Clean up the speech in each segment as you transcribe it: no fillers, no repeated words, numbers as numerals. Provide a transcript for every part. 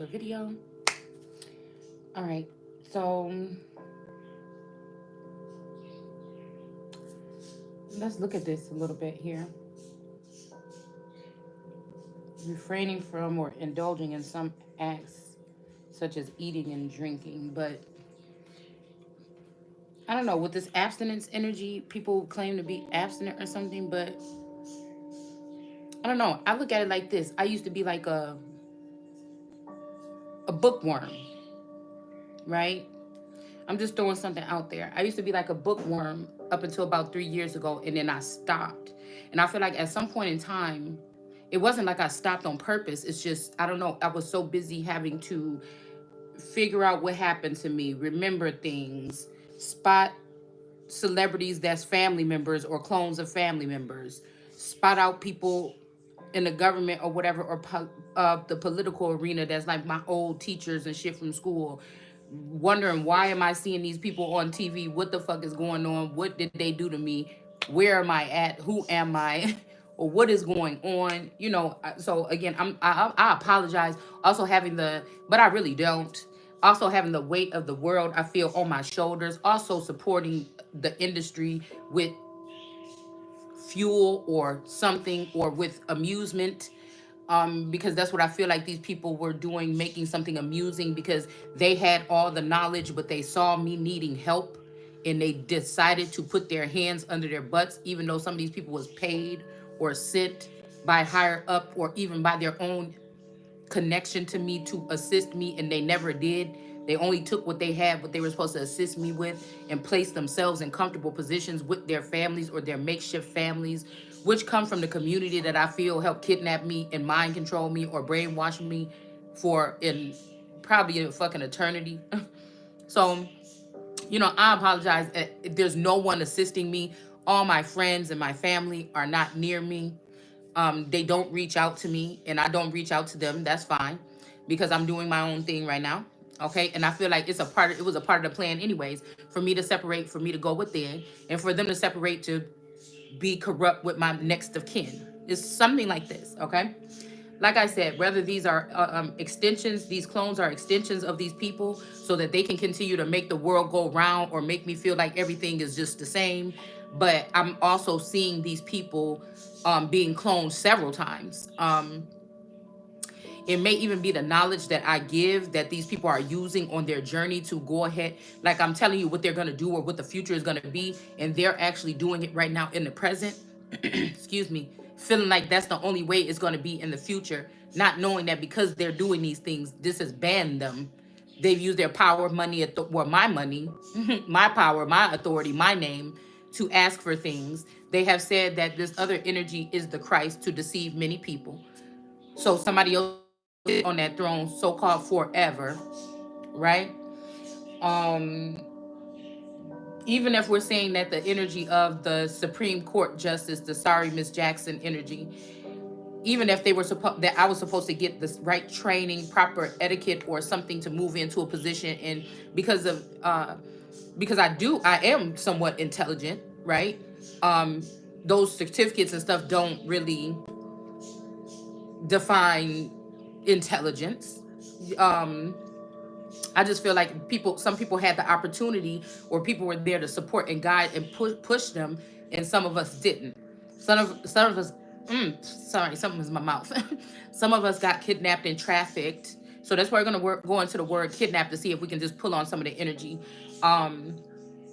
the video. All right, so let's look at this a little bit here. Refraining from or indulging in some acts such as eating and drinking, but I don't know, with this abstinence energy, people claim to be abstinent or something, but I don't know. I look at it like this. I used to be like a bookworm, right? I'm just throwing something out there. I used to be like a bookworm up until about 3 years ago, and then I stopped. And I feel like at some point in time, it wasn't like I stopped on purpose. It's just, I don't know, I was so busy having to figure out what happened to me, remember things, spot celebrities that's family members or clones of family members, spot out people in the government or whatever, or the political arena that's like my old teachers and shit from school, wondering why am I seeing these people on TV? What the fuck is going on? What did they do to me? Where am I at? Who am I? Or what is going on? So again, I apologize. Also having but I really don't. Also having the weight of the world I feel on my shoulders. Also supporting the industry with fuel or something, or with amusement, because that's what I feel like these people were doing, making something amusing because they had all the knowledge, but they saw me needing help and they decided to put their hands under their butts, even though some of these people was paid or sent by higher up or even by their own connection to me to assist me, and they never did. They only took what they had, what they were supposed to assist me with, and placed themselves in comfortable positions with their families or their makeshift families, which come from the community that I feel helped kidnap me and mind control me or brainwash me for in probably a fucking eternity. So, I apologize. There's no one assisting me. All my friends and my family are not near me. They don't reach out to me, and I don't reach out to them. That's fine, because I'm doing my own thing right now. Okay, and I feel like it was a part of the plan, anyways, for me to separate, for me to go within, and for them to separate to be corrupt with my next of kin. It's something like this. Okay, like I said, whether these are extensions, these clones are extensions of these people so that they can continue to make the world go round or make me feel like everything is just the same. But I'm also seeing these people being cloned several times. It may even be the knowledge that I give that these people are using on their journey to go ahead. Like I'm telling you what they're going to do or what the future is going to be. And they're actually doing it right now in the present. Excuse me. Feeling like that's the only way it's going to be in the future. Not knowing that because they're doing these things, this has banned them. They've used their power, money, well, my money, my power, my authority, my name to ask for things. They have said that this other energy is the Christ to deceive many people. So somebody else on that throne, so-called forever, right? Um, Even if we're saying that the energy of the Supreme Court Justice, the sorry Miss Jackson energy, even if they were supposed that I was supposed to get this right training, proper etiquette, or something to move into a position, and because of because I am somewhat intelligent, right? Um, those certificates and stuff don't really define intelligence. Um, I just feel like some people had the opportunity, or people were there to support and guide and push them, and some of us didn't. Some of us, sorry, something is in my mouth. Some of us got kidnapped and trafficked. So that's why we're gonna go into the word kidnap to see if we can just pull on some of the energy, um,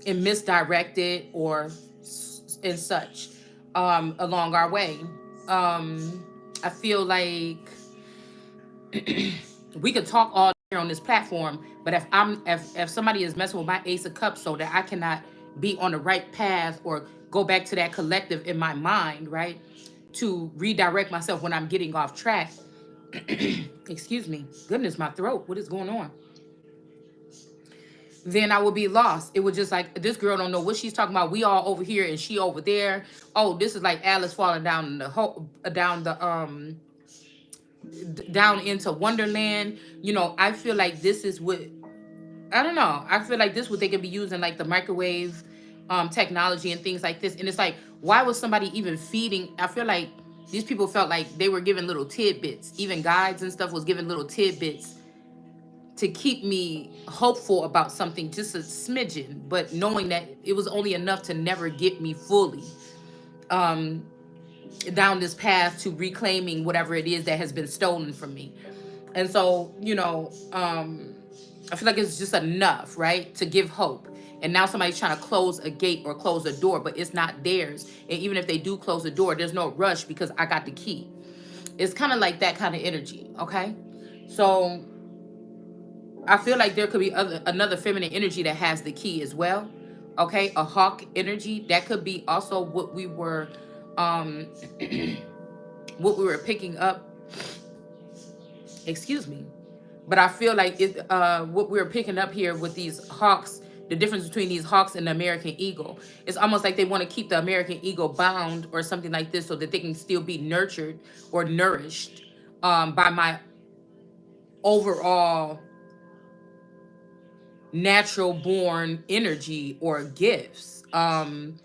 and misdirected or and such, along our way. I feel like we could talk all here on this platform, but if somebody is messing with my ace of cups so that I cannot be on the right path or go back to that collective in my mind, right, to redirect myself when I'm getting off track. Excuse me, goodness, my throat, what is going on? Then I would be lost. It would just like, this girl don't know what she's talking about. We all over here and she over there. Oh, this is like Alice falling down the hole, down into Wonderland. I feel like this is what, I don't know. I feel like this is what they could be using, like the microwave technology and things like this. And it's like, why was somebody even feeding? I feel like these people felt like they were giving little tidbits. Even guides and stuff was giving little tidbits to keep me hopeful about something, just a smidgen, but knowing that it was only enough to never get me fully um, down this path to reclaiming whatever it is that has been stolen from me. And so, I feel like it's just enough, right, to give hope. And now somebody's trying to close a gate or close a door, but it's not theirs. And even if they do close the door, there's no rush because I got the key. It's kind of like that kind of energy, okay? So I feel like there could be another feminine energy that has the key as well. Okay, a hawk energy that could be also um, what we were picking up. Excuse me, but I feel like what we were picking up here with these hawks. The difference between these hawks and the American eagle. It's almost like they want to keep the American eagle bound or something like this, so that they can still be nurtured or nourished by my overall natural born energy or gifts. And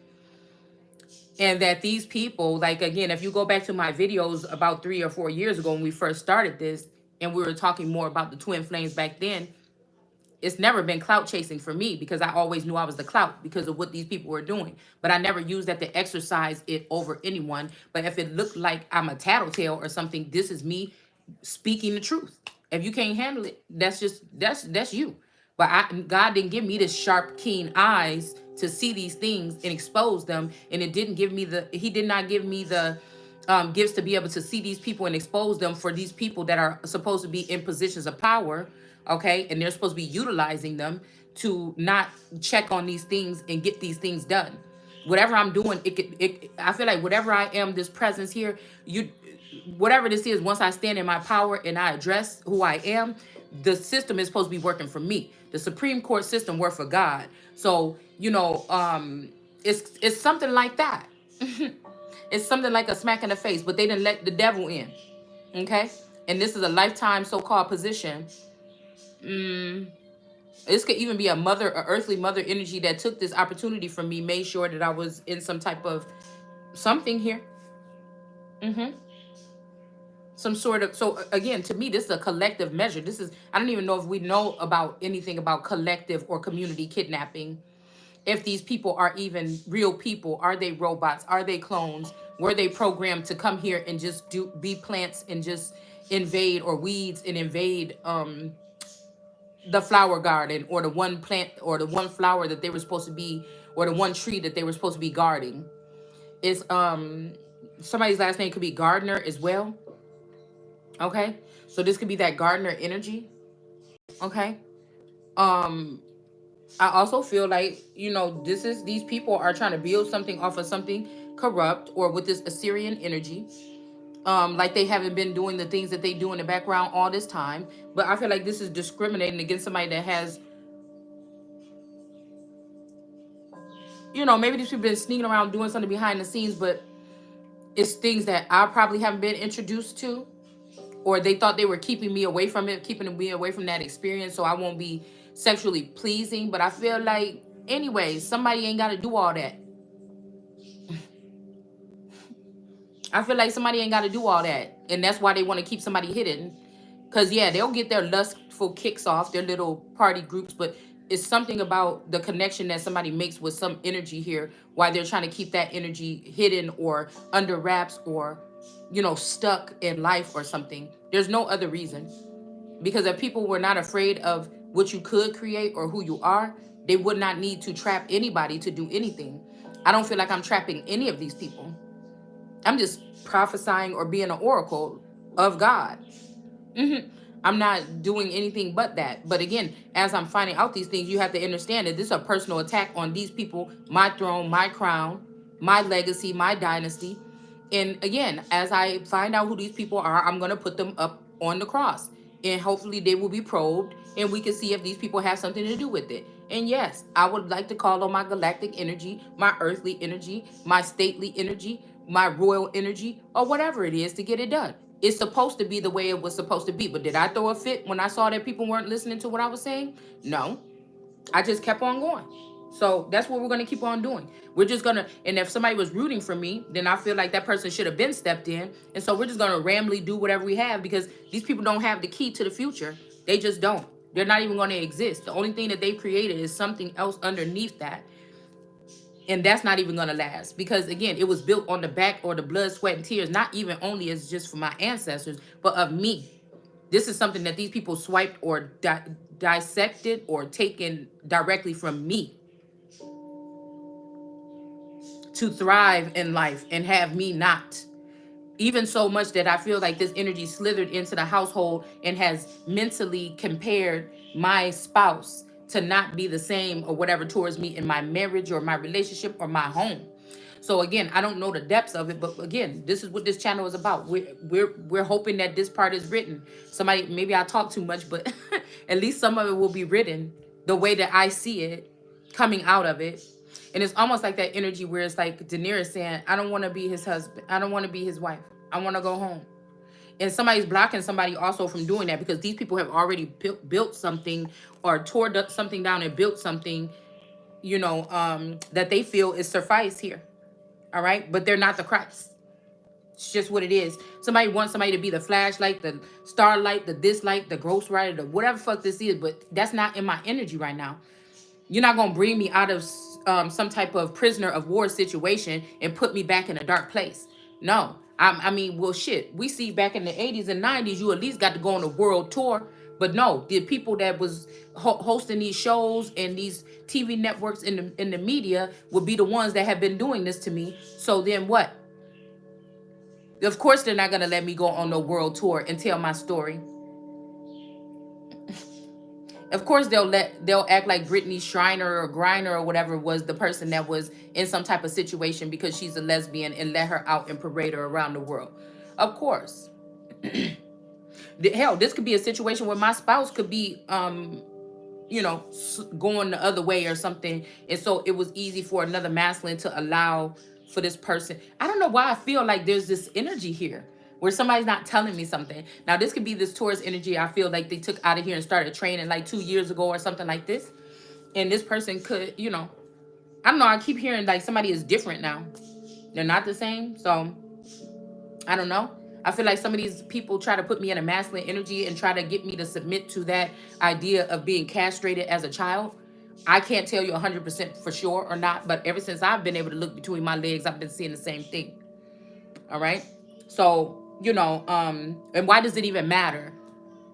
that these people, like, again, if you go back to my videos about 3 or 4 years ago when we first started this, and we were talking more about the twin flames back then, it's never been clout chasing for me, because I always knew I was the clout because of what these people were doing. But I never used that to exercise it over anyone. But if it looked like I'm a tattletale or something, this is me speaking the truth. If you can't handle it, that's you. But God didn't give me this sharp, keen eyes to see these things and expose them. And he did not give me the gifts to be able to see these people and expose them for these people that are supposed to be in positions of power. Okay, and they're supposed to be utilizing them to not check on these things and get these things done. Whatever I'm doing, I feel like whatever I am, this presence here, whatever this is, once I stand in my power and I address who I am, the system is supposed to be working for me. The Supreme Court system worked for God. So, it's something like that. It's something like a smack in the face, but they didn't let the devil in. Okay? And this is a lifetime so-called position. This could even be a earthly mother energy that took this opportunity from me, made sure that I was in some type of something here. Some sort of, so again, to me, this is a collective measure. I don't even know if we know about anything about collective or community kidnapping. If these people are even real people, are they robots? Are they clones? Were they programmed to come here and just be plants and just invade, or weeds and invade the flower garden, or the one plant or the one flower that they were supposed to be, or the one tree that they were supposed to be guarding? Is somebody's last name could be Gardner as well. Okay, so this could be that Gardner energy. Okay, I also feel like, these people are trying to build something off of something corrupt, or with this Assyrian energy. Like they haven't been doing the things that they do in the background all this time. But I feel like this is discriminating against somebody that has, maybe these people been sneaking around doing something behind the scenes, but it's things that I probably haven't been introduced to, or they thought they were keeping me away from it, keeping me away from that experience, so I won't be sexually pleasing. But I feel like, anyways, somebody ain't got to do all that. I feel like somebody ain't got to do all that. And that's why they want to keep somebody hidden. Because, yeah, they'll get their lustful kicks off, their little party groups. But it's something about the connection that somebody makes with some energy here, why they're trying to keep that energy hidden or under wraps, or, stuck in life or something. There's no other reason. Because if people were not afraid of what you could create or who you are, they would not need to trap anybody to do anything. I don't feel like I'm trapping any of these people. I'm just prophesying or being an oracle of God. I'm not doing anything but that. But again, as I'm finding out these things, you have to understand that this is a personal attack on these people, my throne, my crown, my legacy, my dynasty. And again, as I find out who these people are, I'm going to put them up on the cross. And hopefully they will be probed, and we can see if these people have something to do with it. And yes, I would like to call on my galactic energy, my earthly energy, my stately energy, my royal energy, or whatever it is to get it done. It's supposed to be the way it was supposed to be. But did I throw a fit when I saw that people weren't listening to what I was saying? No. I just kept on going. So that's what we're going to keep on doing. We're just going to, and if somebody was rooting for me, then I feel like that person should have been stepped in. And so we're just going to randomly do whatever we have, because these people don't have the key to the future. They just don't. They're not even going to exist. The only thing that they've created is something else underneath that. And that's not even going to last. Because again, it was built on the back or the blood, sweat, and tears. Not even only as just for my ancestors, but of me. This is something that these people swiped or dissected or taken directly from me to thrive in life and have me not. Even so much that I feel like this energy slithered into the household and has mentally compared my spouse to not be the same or whatever towards me in my marriage or my relationship or my home. So again, I don't know the depths of it, but again, this is what this channel is about. We're hoping that this part is written. Somebody, maybe I talk too much, but at least some of it will be written the way that I see it coming out of it. And it's almost like that energy where it's like Daenerys saying, I don't want to be his husband. I don't want to be his wife. I want to go home. And somebody's blocking somebody also from doing that because these people have already built something or tore something down and built something, that they feel is suffice here. All right. But they're not the Christ. It's just what it is. Somebody wants somebody to be the flashlight, the starlight, the this light, the ghostwriter, the whatever fuck this is. But that's not in my energy right now. You're not going to bring me out of some type of prisoner of war situation and put me back in a dark place. No. I mean, well, shit. We see back in the 80s and 90s, you at least got to go on a world tour. But no, the people that was hosting these shows and these TV networks in the media would be the ones that have been doing this to me. So then what? Of course, they're not going to let me go on no world tour and tell my story. Of course, they'll act like Brittany Shriner or Griner or whatever was the person that was in some type of situation because she's a lesbian and let her out and parade her around the world. Of course. Hell, this could be a situation where my spouse could be, going the other way or something. And so it was easy for another masculine to allow for this person. I don't know why I feel like there's this energy here where somebody's not telling me something. Now, this could be this Taurus energy I feel like they took out of here and started training like 2 years ago or something like this. And this person could, I don't know. I keep hearing like somebody is different now. They're not the same. So I don't know. I feel like some of these people try to put me in a masculine energy and try to get me to submit to that idea of being castrated as a child. I can't tell you 100% for sure or not, but ever since I've been able to look between my legs, I've been seeing the same thing. All right. So, and why does it even matter?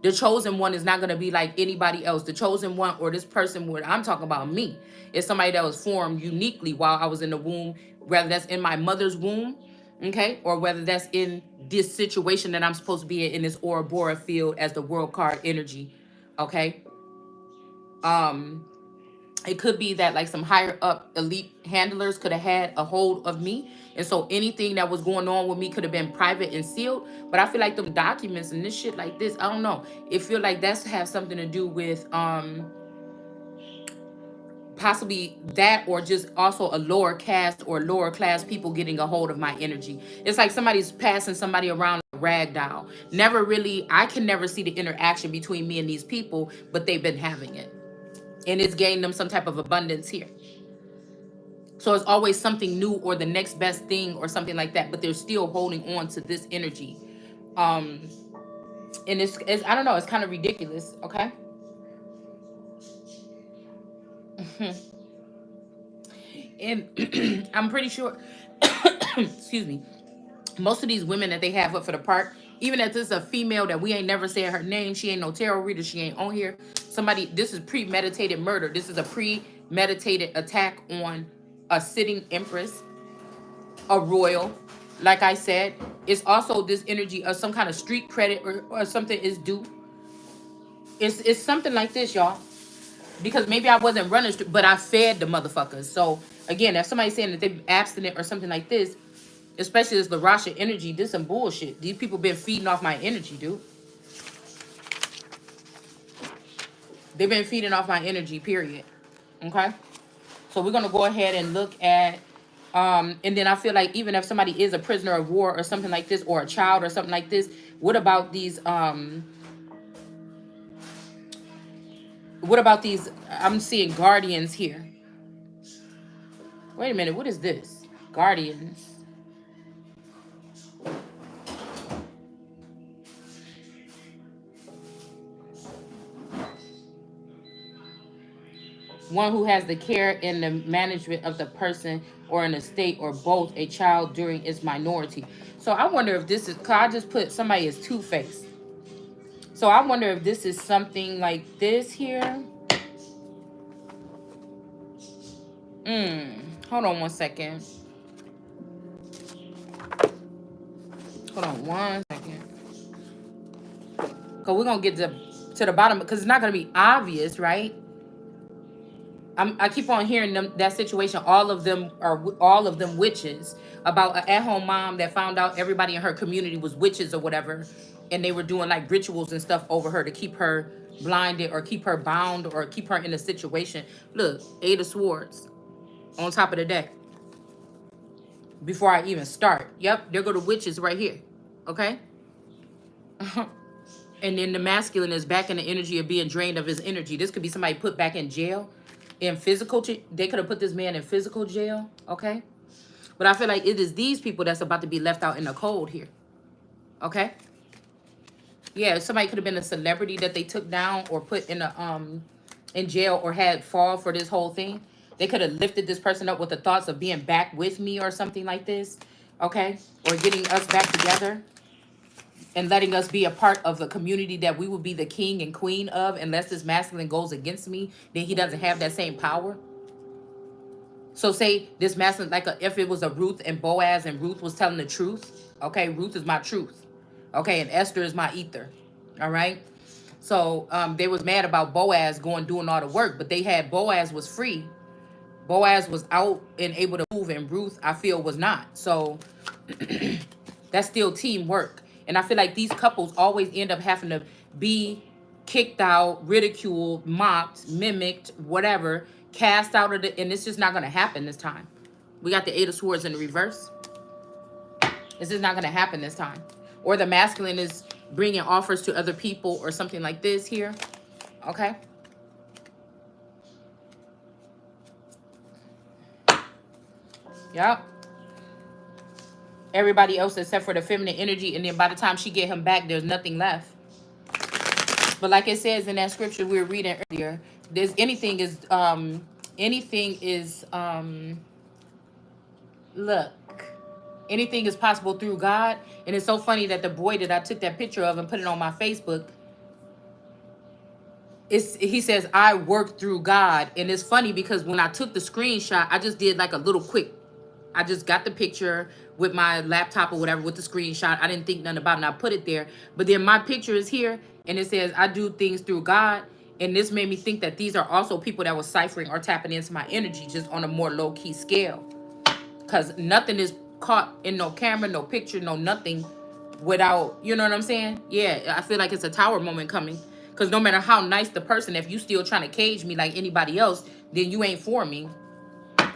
The chosen one is not going to be like anybody else. The chosen one or this person, what I'm talking about, me, is somebody that was formed uniquely while I was in the womb, whether that's in my mother's womb, okay, or whether that's in this situation that I'm supposed to be in this Ouroboros field as the world card energy, okay. It could be that like some higher up elite handlers could have had a hold of me. And so anything that was going on with me could have been private and sealed. But I feel like them documents and this shit like this, I don't know. It feel like that's have something to do with possibly that, or just also a lower caste or lower class people getting a hold of my energy. It's like somebody's passing somebody around a rag doll. Never really, I can never see the interaction between me and these people, but they've been having it. And it's gained them some type of abundance here. So it's always something new or the next best thing or something like that, but they're still holding on to this energy. And it's I don't know, it's kind of ridiculous, okay? And I'm pretty sure, excuse me, most of these women that they have up for the part, even if this is a female that we ain't never said her name, she ain't no tarot reader, she ain't on here. This is premeditated murder. This is a premeditated attack on a sitting empress, a royal. Like I said, it's also this energy of some kind of street credit or something is due. It's something like this, y'all. Because maybe I wasn't running, but I fed the motherfuckers. So again, if somebody's saying that they're abstinent or something like this, especially this Larasha energy, this some bullshit. These people been feeding off my energy, dude. They've been feeding off my energy, period. Okay? So we're going to go ahead and look at, and then I feel like even if somebody is a prisoner of war or something like this, or a child or something like this, what about these, I'm seeing guardians here. Wait a minute, what is this? Guardians. one who has the care and the management of the person or an estate or both a child during its minority. So I wonder if this is, cause I just put somebody as two-faced. So I wonder if this is something like this here. Hold on one second. Hold on one second. Cause we're gonna get to the bottom, because it's not gonna be obvious, right? I keep on hearing them, that situation. All of them witches. About an at-home mom that found out everybody in her community was witches or whatever, and they were doing like rituals and stuff over her to keep her blinded or keep her bound or keep her in a situation. Look, Eight of Swords on top of the deck. Before I even start, yep, there go the witches right here. Okay. And then the masculine is back in the energy of being drained of his energy. This could be somebody put back in jail, in physical. They could have put this man in physical jail, okay? But I feel like it is these people that's about to be left out in the cold here, okay? Yeah, somebody could have been a celebrity that they took down or put in jail or had fall for this whole thing. They could have lifted this person up with the thoughts of being back with me or something like this, okay? Or getting us back together and letting us be a part of the community that we will be the king and queen of. Unless this masculine goes against me, then he doesn't have that same power. So say this masculine, like if it was a Ruth and Boaz, and Ruth was telling the truth, okay, Ruth is my truth, okay, and Esther is my ether, all right? So they was mad about Boaz doing all the work, but they had, Boaz was free, Boaz was out and able to move, and Ruth, I feel, was not. So that's still teamwork. And I feel like these couples always end up having to be kicked out, ridiculed, mocked, mimicked, whatever, cast out of the, and it's just not going to happen this time. We got the Eight of Swords in the reverse. It's just not going to happen this time. Or the masculine is bringing offers to other people or something like this here. Okay. Yep. Everybody else except for the feminine energy, and then by the time she get him back, there's nothing left. But like it says in that scripture we were reading earlier, there's anything is look, anything is possible through God. And it's so funny that the boy that I took that picture of and put it on my Facebook, he says I work through God. And it's funny because when I took the screenshot, I just did like a little quick, I just got the picture with my laptop or whatever with the screenshot. I didn't think nothing about it, and I put it there. But then my picture is here, and it says, I do things through God. And this made me think that these are also people that was ciphering or tapping into my energy just on a more low-key scale. Because nothing is caught in no camera, no picture, no nothing without, you know what I'm saying? Yeah, I feel like it's a tower moment coming. Because no matter how nice the person, if you still trying to cage me like anybody else, then you ain't for me.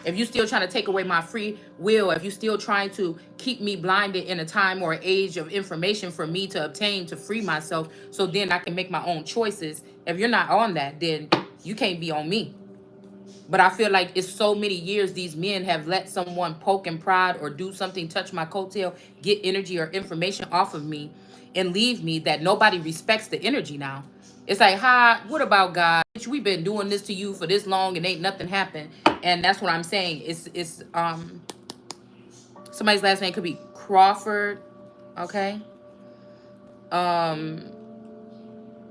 If you still trying to take away my free will, if you still trying to keep me blinded in a time or an age of information for me to obtain to free myself, so then I can make my own choices. If you're not on that, then you can't be on me. But I feel like it's so many years these men have let someone poke and prod or do something, touch my coattail, get energy or information off of me and leave me, that nobody respects the energy now. It's like, hi, what about God? We've been doing this to you for this long and ain't nothing happened. And that's what I'm saying. It's somebody's last name could be Crawford, okay? Something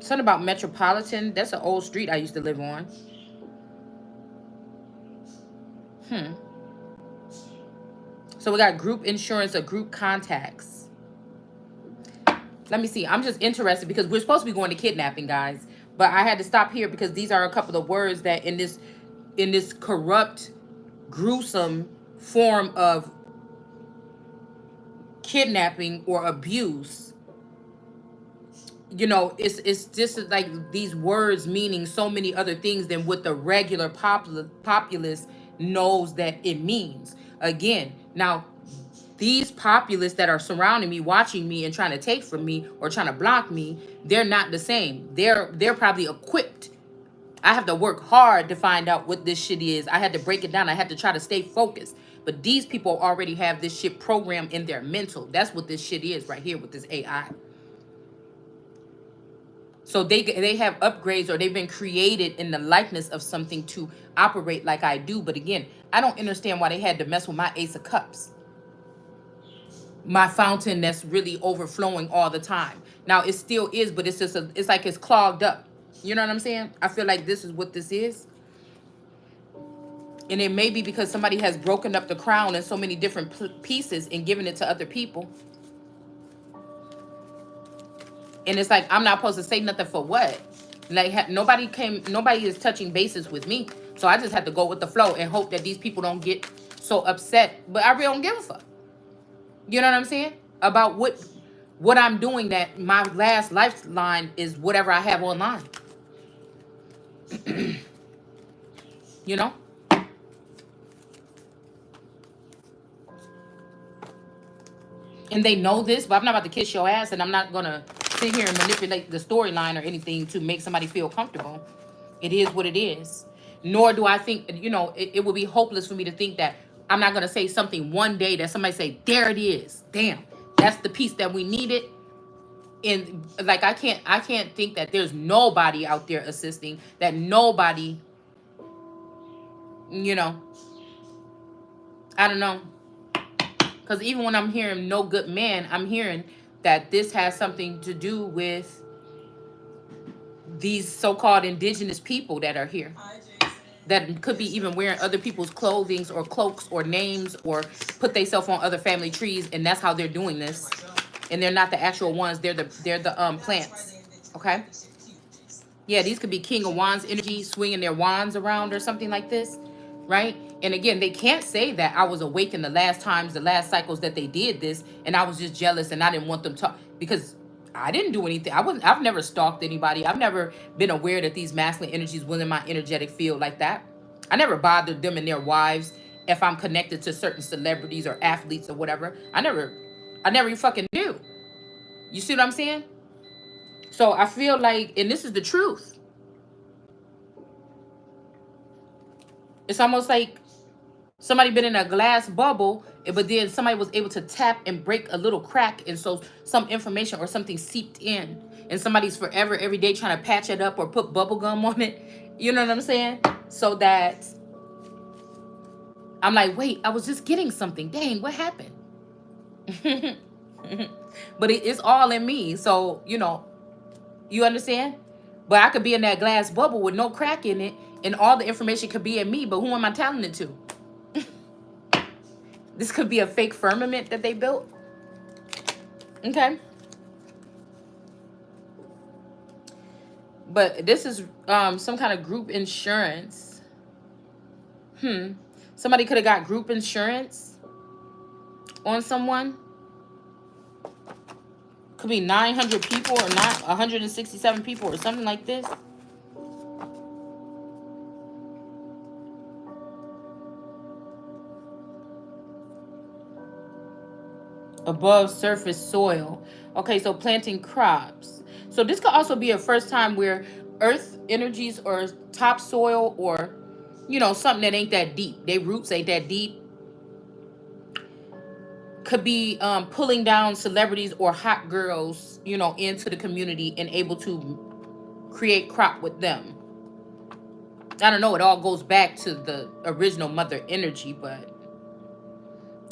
about Metropolitan. That's an old street I used to live on. So we got group insurance or group contacts. Let me see. I'm just interested because we're supposed to be going to kidnapping, guys. But I had to stop here because these are a couple of words that in this corrupt, gruesome form of kidnapping or abuse, you know, it's just like these words meaning so many other things than what the regular populace knows that it means. Again, now these populists that are surrounding me, watching me and trying to take from me or trying to block me, they're not the same. They're probably equipped. I have to work hard to find out what this shit is. I had to break it down. I had to try to stay focused. But these people already have this shit programmed in their mental. That's what this shit is right here with this AI. So they have upgrades, or they've been created in the likeness of something to operate like I do. But again, I don't understand why they had to mess with my Ace of Cups, my fountain that's really overflowing all the time. Now it still is, but it's just it's like it's clogged up. You know what I'm saying? I feel like this is what this is. And it may be because somebody has broken up the crown in so many different pieces and given it to other people. And it's like, I'm not supposed to say nothing for what? Like, nobody is touching bases with me. So I just have to go with the flow and hope that these people don't get so upset. But I really don't give a fuck. You know what I'm saying? About what I'm doing, that my last lifeline is whatever I have online. You know? And they know this, but I'm not about to kiss your ass, and I'm not gonna sit here and manipulate the storyline or anything to make somebody feel comfortable. It is what it is. Nor do I think, it would be hopeless for me to think that I'm not gonna say something one day that somebody say, there it is. Damn, that's the piece that we needed. And like, I can't think that there's nobody out there assisting, that nobody, you know, I don't know. Because even when I'm hearing no good man, I'm hearing that this has something to do with these so-called indigenous people that are here, that could be even wearing other people's clothing or cloaks or names, or put themselves on other family trees, and that's how they're doing this. And they're not the actual ones, they're the plants. Okay? Yeah, these could be King of Wands energy swinging their wands around or something like this, right? And again, they can't say that I was awake in the last times, the last cycles that they did this, and I was just jealous and I didn't want them to, because I didn't do anything. I've never stalked anybody. I've never been aware that these masculine energies were in my energetic field like that. I never bothered them and their wives if I'm connected to certain celebrities or athletes or whatever. I never even fucking knew. You see what I'm saying? So I feel like, and this is the truth, it's almost like somebody been in a glass bubble, but then somebody was able to tap and break a little crack, and so some information or something seeped in, and somebody's forever every day trying to patch it up or put bubble gum on it. You know what I'm saying? So that I'm like, wait, I was just getting something. Dang, what happened? But it's all in me. So, you understand? But I could be in that glass bubble with no crack in it, and all the information could be in me, but who am I telling it to? This could be a fake firmament that they built. Okay. But this is some kind of group insurance. Somebody could have got group insurance on someone. Could be 900 people or not 167 people or something like this. Above surface soil. Okay, so planting crops. So this could also be a first time where earth energies or topsoil, or something that ain't that deep, their roots ain't that deep, could be pulling down celebrities or hot girls, into the community and able to create crop with them. I don't know, it all goes back to the original mother energy, but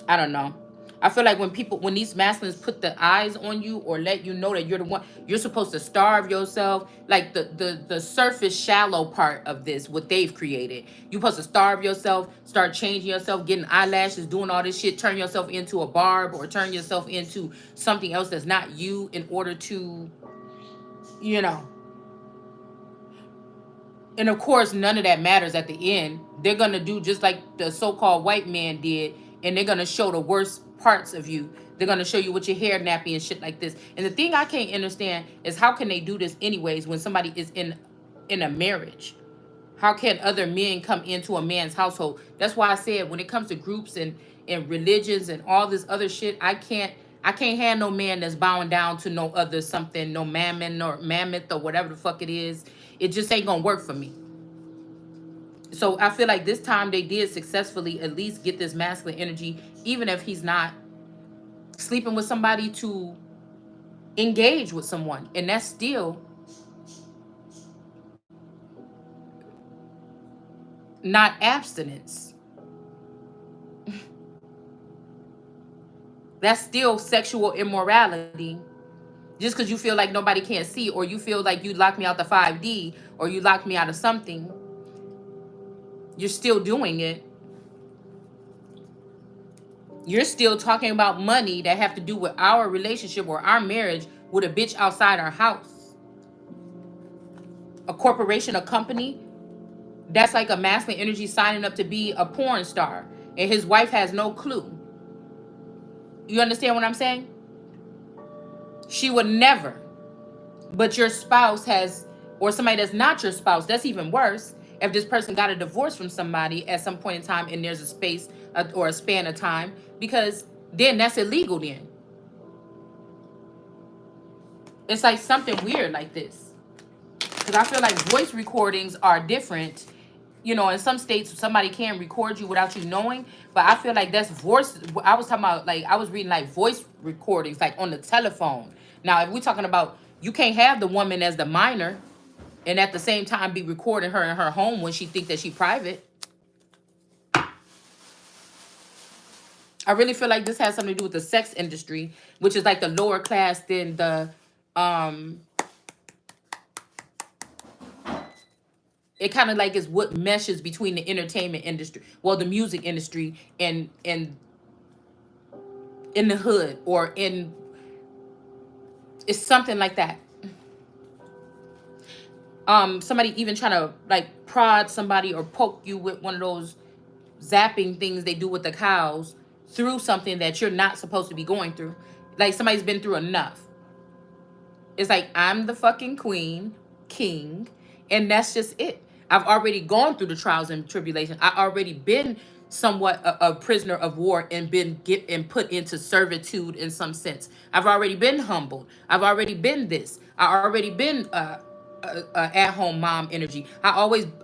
I don't know. I feel like when these masculines put the eyes on you, or let you know that you're the one, you're supposed to starve yourself. Like the surface shallow part of this, what they've created. You're supposed to starve yourself, start changing yourself, getting eyelashes, doing all this shit, turn yourself into a barb, or turn yourself into something else that's not you, in order to, you know. And of course, none of that matters at the end. They're going to do just like the so-called white man did, and they're going to show the worst parts of you. They're going to show you with your hair nappy and shit like this. And the thing I can't understand is, how can they do this anyways when somebody is in a marriage? How can other men come into a man's household? That's why I said, when it comes to groups and religions and all this other shit, I can't have no man that's bowing down to no other something, no mammon or mammoth or whatever the fuck it is. It just ain't gonna work for me. So I feel like this time they did successfully at least get this masculine energy, even if he's not sleeping with somebody, to engage with someone. And that's still not abstinence. That's still sexual immorality. Just because you feel like nobody can't see, or you feel like you locked me out the 5D, or you locked me out of something, you're still doing it. You're still talking about money that have to do with our relationship or our marriage with a bitch outside our house. A corporation, a company, that's like a masculine energy signing up to be a porn star, and his wife has no clue. You understand what I'm saying? She would never. But your spouse has, or somebody that's not your spouse, that's even worse. If this person got a divorce from somebody at some point in time, and there's a space or a span of time, because then that's illegal then. It's like something weird like this. Because I feel like voice recordings are different. You know, in some states, somebody can record you without you knowing. But I feel like that's voice. I was talking about, like, I was reading like voice recordings, like on the telephone. Now, if we're talking about, you can't have the woman as the minor and at the same time be recording her in her home when she think that she private. I really feel like this has something to do with the sex industry, which is like the lower class than the it kind of like is what meshes between the entertainment industry, well, the music industry, and in the hood, or in, it's something like that. Somebody even trying to like prod somebody or poke you with one of those zapping things they do with the cows through something that you're not supposed to be going through. Like somebody's been through enough. It's like, I'm the fucking queen, king, and that's just it. I've already gone through the trials and tribulations. I already been somewhat a prisoner of war and been put into servitude in some sense. I've already been humbled. I've already been this. I already been at-home mom energy. I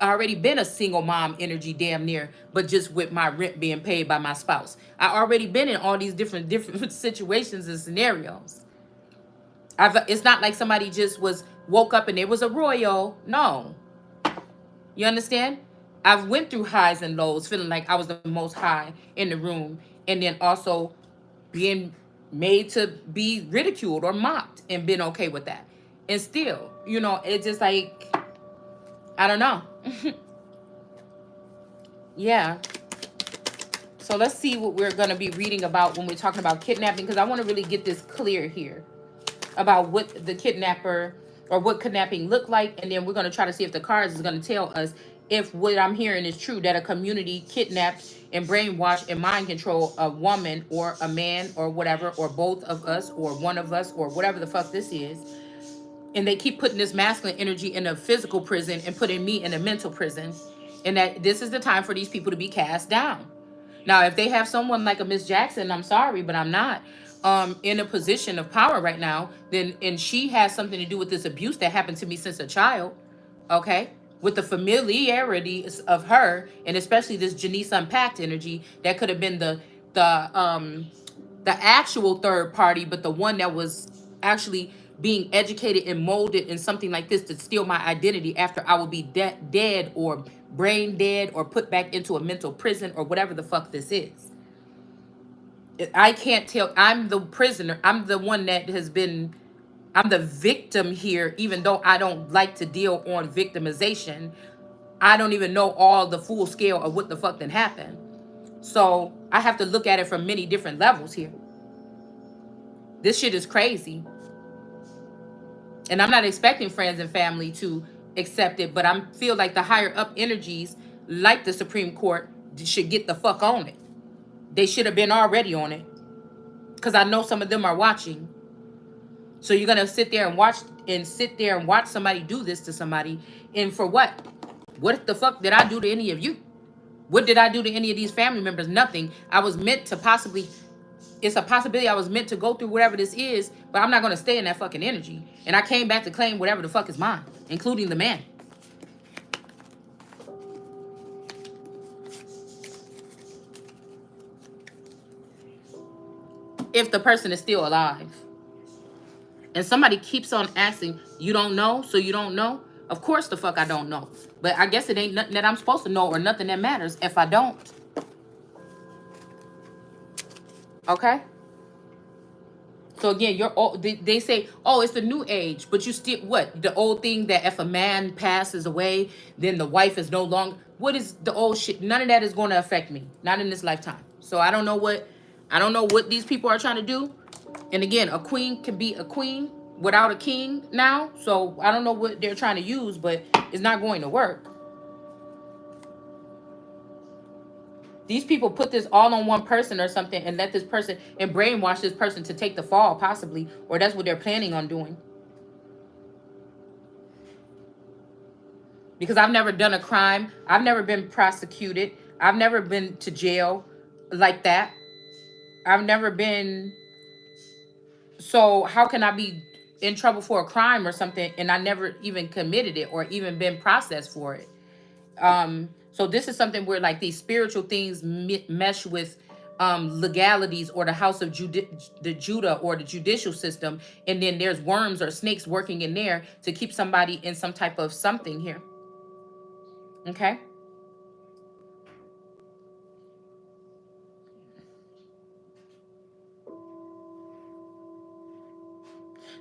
already been a single mom energy, damn near, but just with my rent being paid by my spouse. I already been in all these different situations and scenarios. It's not like somebody just woke up and it was a royal. No. You understand? I've went through highs and lows, feeling like I was the most high in the room, and then also being made to be ridiculed or mocked, and been okay with that. And still, you know, it's just like, I don't know. Yeah. So let's see what we're going to be reading about when we're talking about kidnapping, because I want to really get this clear here about what the kidnapper or what kidnapping looked like. And then we're going to try to see if the cards is going to tell us if what I'm hearing is true, that a community kidnapped and brainwashed and mind control a woman or a man or whatever, or both of us or one of us or whatever the fuck this is. And they keep putting this masculine energy in a physical prison and putting me in a mental prison. And that this is the time for these people to be cast down. Now, if they have someone like a Miss Jackson, I'm sorry, but I'm not in a position of power right now, then, and she has something to do with this abuse that happened to me since a child, okay? With the familiarity of her, and especially this Janice Unpacked energy, that could have been the actual third party, but the one that was actually being educated and molded in something like this to steal my identity after I will be dead or brain dead or put back into a mental prison or whatever the fuck this is. I can't tell. I'm the prisoner. I'm the one that has been, I'm the victim here, even though I don't like to deal on victimization. I don't even know all the full scale of what the fuck that happened. So I have to look at it from many different levels here. This shit is crazy. And I'm not expecting friends and family to accept it, but I feel like the higher up energies, like the Supreme Court, should get the fuck on it. They should have been already on it. Because I know some of them are watching. So you're going to sit there and watch somebody do this to somebody. And for what? What the fuck did I do to any of you? What did I do to any of these family members? Nothing. I was meant to possibly, it's a possibility I was meant to go through whatever this is, but I'm not going to stay in that fucking energy. And I came back to claim whatever the fuck is mine, including the man. If the person is still alive. And somebody keeps on asking, you don't know, so you don't know? Of course the fuck I don't know. But I guess it ain't nothing that I'm supposed to know or nothing that matters if I don't. Okay? So again, you're old, they say, oh, it's the new age, but you still what? The old thing that if a man passes away, then the wife is no longer. What is the old shit? None of that is going to affect me, not in this lifetime. So I don't know what these people are trying to do. And again, a queen can be a queen without a king now. So I don't know what they're trying to use, but it's not going to work. These people put this all on one person or something and let this person and brainwash this person to take the fall, possibly, or that's what they're planning on doing. Because I've never done a crime. I've never been prosecuted. I've never been to jail like that. I've never been. So how can I be in trouble for a crime or something and I never even committed it or even been processed for it? So this is something where like these spiritual things mesh with legalities or the house of the Judah or the judicial system, and then there's worms or snakes working in there to keep somebody in some type of something here. Okay.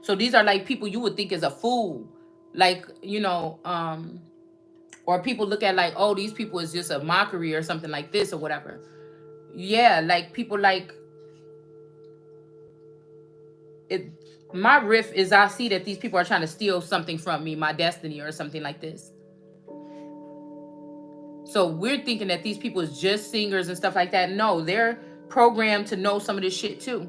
So these are like people you would think is a fool, like or people look at like, oh, these people is just a mockery or something like this or whatever. Yeah, like people like it. My riff is I see that these people are trying to steal something from me, my destiny or something like this. So we're thinking that these people is just singers and stuff like that. No, they're programmed to know some of this shit too.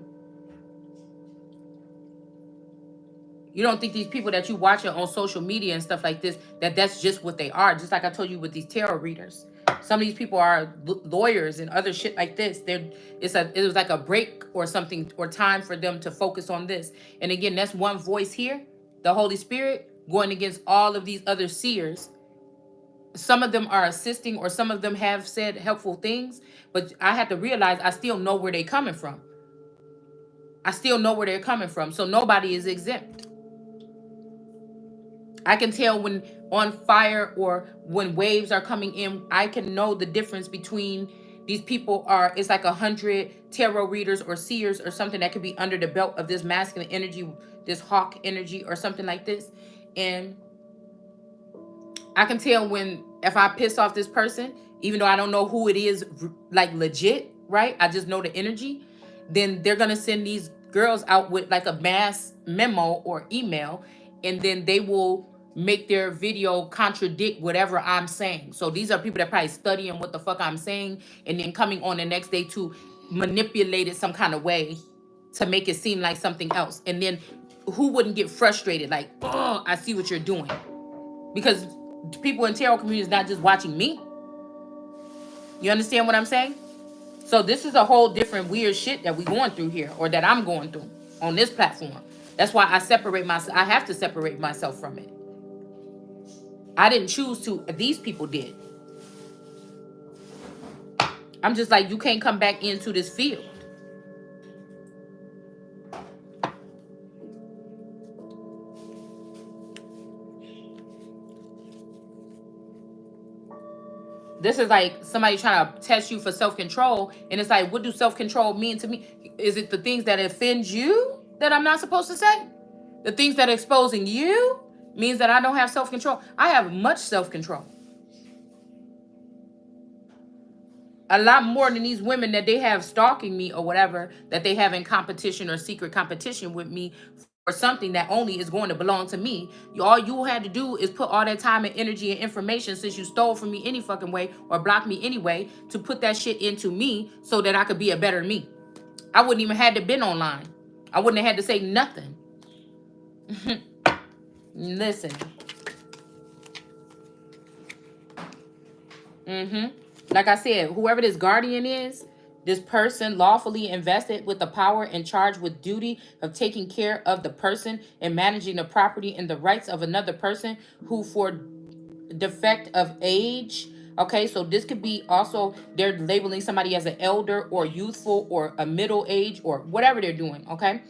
You don't think these people that you watching on social media and stuff like this, that's just what they are. Just like I told you with these tarot readers. Some of these people are lawyers and other shit like this. It was like a break or something or time for them to focus on this. And again, that's one voice here, the Holy Spirit, going against all of these other seers. Some of them are assisting or some of them have said helpful things, but I have to realize I still know where they're coming from. I still know where they're coming from. So nobody is exempt. I can tell when on fire or when waves are coming in. I can know the difference between these people are, it's like 100 tarot readers or seers or something that could be under the belt of this masculine energy, this hawk energy or something like this. And I can tell when, if I piss off this person, even though I don't know who it is, like legit, right? I just know the energy. Then they're going to send these girls out with like a mass memo or email, and then they will make their video contradict whatever I'm saying. So these are people that probably studying what the fuck I'm saying and then coming on the next day to manipulate it some kind of way to make it seem like something else. And then who wouldn't get frustrated? Like, oh, I see what you're doing. Because people in tarot community is not just watching me. You understand what I'm saying? So this is a whole different weird shit that we going through here, or that I'm going through on this platform. That's why I separate myself. I have to separate myself from it. I didn't choose to. These people did. I'm just like, you can't come back into this field. This is like somebody trying to test you for self-control. And it's like, what do self-control mean to me? Is it the things that offend you that I'm not supposed to say? The things that are exposing you means that I don't have self-control. I have much self-control. A lot more than these women that they have stalking me or whatever, that they have in competition or secret competition with me for something that only is going to belong to me. All you had to do is put all that time and energy and information, since you stole from me any fucking way or blocked me anyway, to put that shit into me so that I could be a better me. I wouldn't even had to been online. I wouldn't have had to say nothing. Listen. Like I said, whoever this guardian is, this person lawfully invested with the power and charged with duty of taking care of the person and managing the property and the rights of another person who for defect of age. Okay, so this could be also, they're labeling somebody as an elder or youthful or a middle age or whatever they're doing. Okay.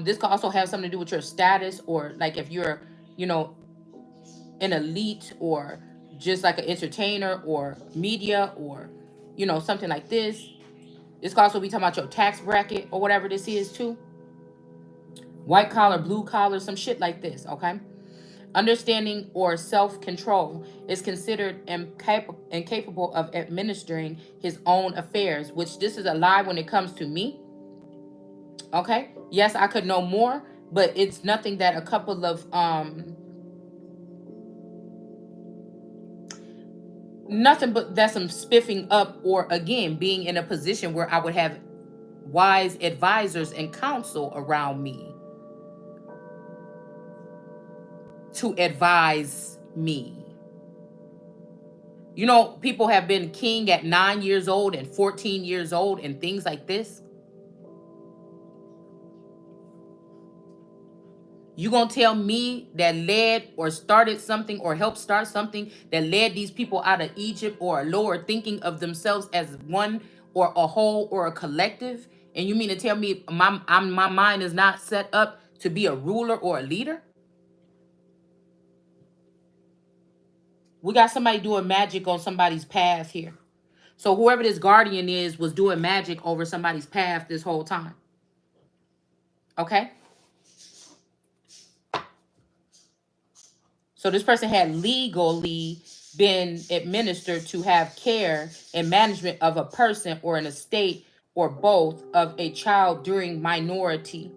This could also have something to do with your status, or like if you're, you know, an elite or just like an entertainer or media or, you know, something like this. This could also be talking about your tax bracket or whatever this is too. White collar, blue collar, some shit like this, okay? Understanding or self-control is considered incapable of administering his own affairs, which this is a lie when it comes to me, okay? Yes, I could know more, but it's nothing that a couple of nothing but that's some spiffing up, or again being in a position where I would have wise advisors and counsel around me to advise me. You know, people have been king at 9 years old and 14 years old and things like this. You gonna tell me that led or started something or helped start something that led these people out of Egypt or lower thinking of themselves as one or a whole or a collective? And you mean to tell me my mind is not set up to be a ruler or a leader? We got somebody doing magic on somebody's path here. So whoever this guardian is was doing magic over somebody's path this whole time. Okay? So this person had legally been administered to have care and management of a person or an estate or both of a child during minority.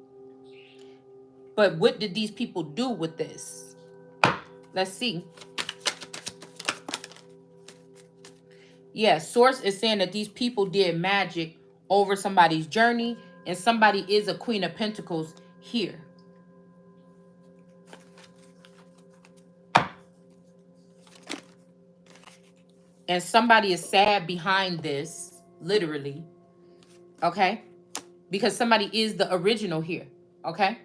But what did these people do with this? Let's see. Yeah, source is saying that these people did magic over somebody's journey, and somebody is a Queen of Pentacles here. And somebody is sad behind this, literally. Okay? Because somebody is the original here. Okay?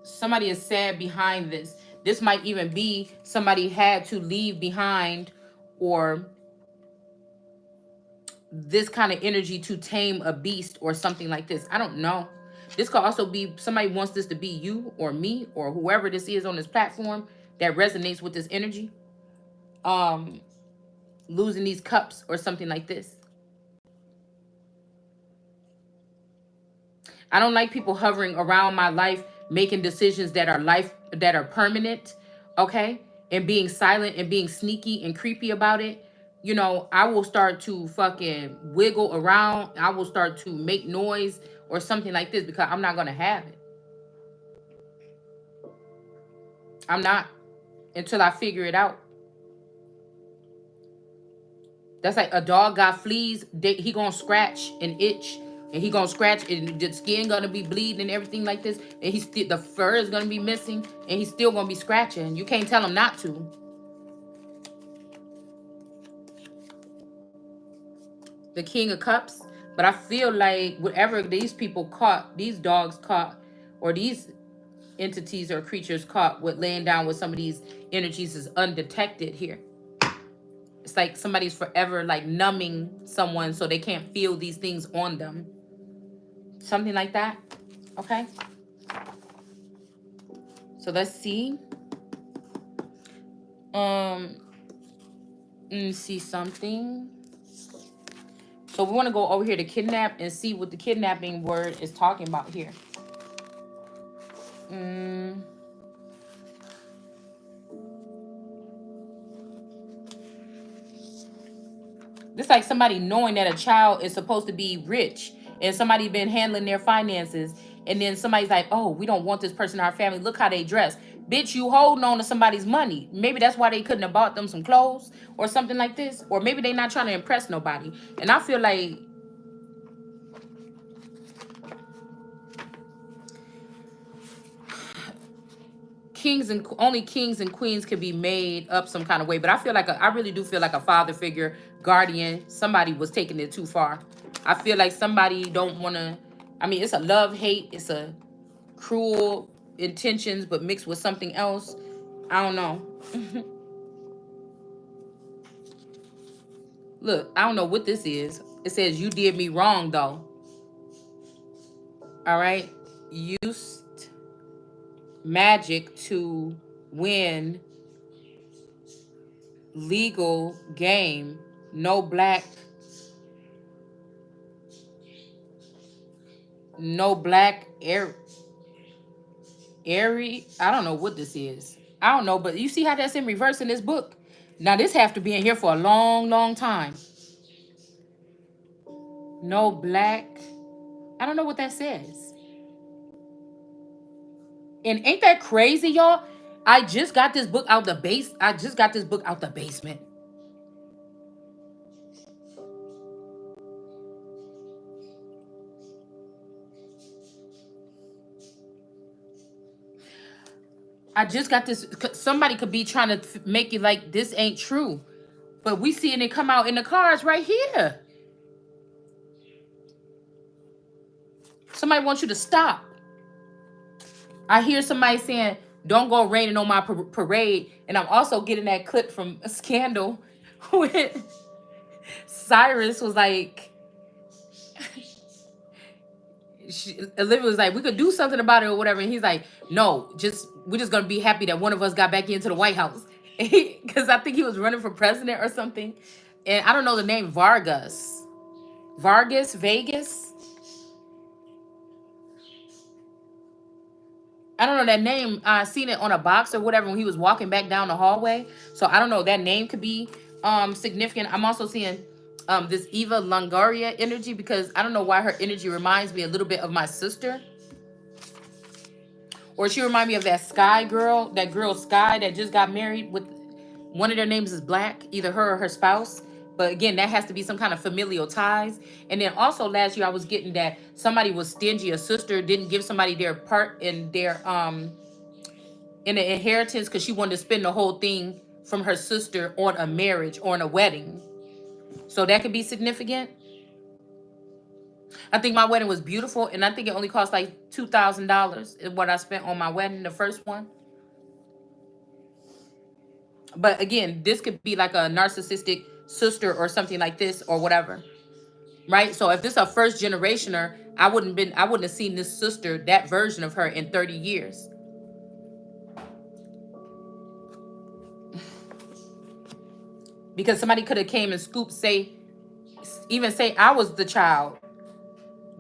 Somebody is sad behind this. This might even be somebody had to leave behind, or this kind of energy to tame a beast or something like this. I don't know. This could also be somebody wants this to be you or me or whoever this is on this platform that resonates with this energy. Losing these cups or something like this. I don't like people hovering around my life, making decisions that are permanent, okay? And being silent and being sneaky and creepy about it. You know, I will start to fucking wiggle around. I will start to make noise or something like this because I'm not going to have it. I'm not, until I figure it out. That's like a dog got fleas. He gonna scratch and itch, and he gonna scratch, and the skin gonna be bleeding and everything like this. And he's still, the fur is gonna be missing, and he's still gonna be scratching. You can't tell him not to. The King of Cups. But I feel like whatever these people caught, these dogs caught, or these entities or creatures caught with laying down with some of these energies is undetected here. It's like somebody's forever like numbing someone so they can't feel these things on them. Something like that. Okay. So let's see. Let me see something. So we want to go over here to kidnap and see what the kidnapping word is talking about here. It's like somebody knowing that a child is supposed to be rich and somebody been handling their finances, and then somebody's like, oh, we don't want this person in our family. Look how they dress. Bitch, you holding on to somebody's money. Maybe that's why they couldn't have bought them some clothes or something like this. Or maybe they're not trying to impress nobody. And I feel like only kings and queens can be made up some kind of way. But I feel like I really do feel like a father figure, guardian, somebody was taking it too far. I feel like somebody don't want to, I mean, it's a love hate, it's a cruel intentions, but mixed with something else. I don't know. Look, I don't know what this is. It says you did me wrong though. All right. Used magic to win legal game. No black, no black airy. I don't know what this is. I don't know, but you see how that's in reverse in this book. Now this have to be in here for a long, long time. No black. I don't know what that says. And ain't that crazy, y'all? I just got this book out the base. I just got this book out the basement. I just got this. Somebody could be trying to make it like this ain't true, but we seeing it come out in the cards right here. Somebody wants you to stop. I hear somebody saying, "Don't go raining on my parade," and I'm also getting that clip from a Scandal when Cyrus was like, Olivia was like, "We could do something about it or whatever," and he's like, "No, we're just gonna be happy that one of us got back into the White House," because I think he was running for president or something, and I don't know the name. Vegas. I don't know that name. I seen it on a box or whatever when he was walking back down the hallway. So I don't know, that name could be significant. I'm also seeing this Eva Longoria energy, because I don't know why her energy reminds me a little bit of my sister. Or she remind me of that Sky girl, that girl Sky that just got married with one of their names is Black, either her or her spouse. But again, that has to be some kind of familial ties. And then also last year I was getting that somebody was stingy. A sister didn't give somebody their part in their in the inheritance because she wanted to spend the whole thing from her sister on a marriage or on a wedding. So that could be significant. I think my wedding was beautiful, and I think it only cost like $2,000 is what I spent on my wedding, the first one. But again, this could be like a narcissistic sister or something like this or whatever, right? So if this is a first generationer, I wouldn't have seen this sister, that version of her, in 30 years. Because somebody could have came and scooped, even say I was the child.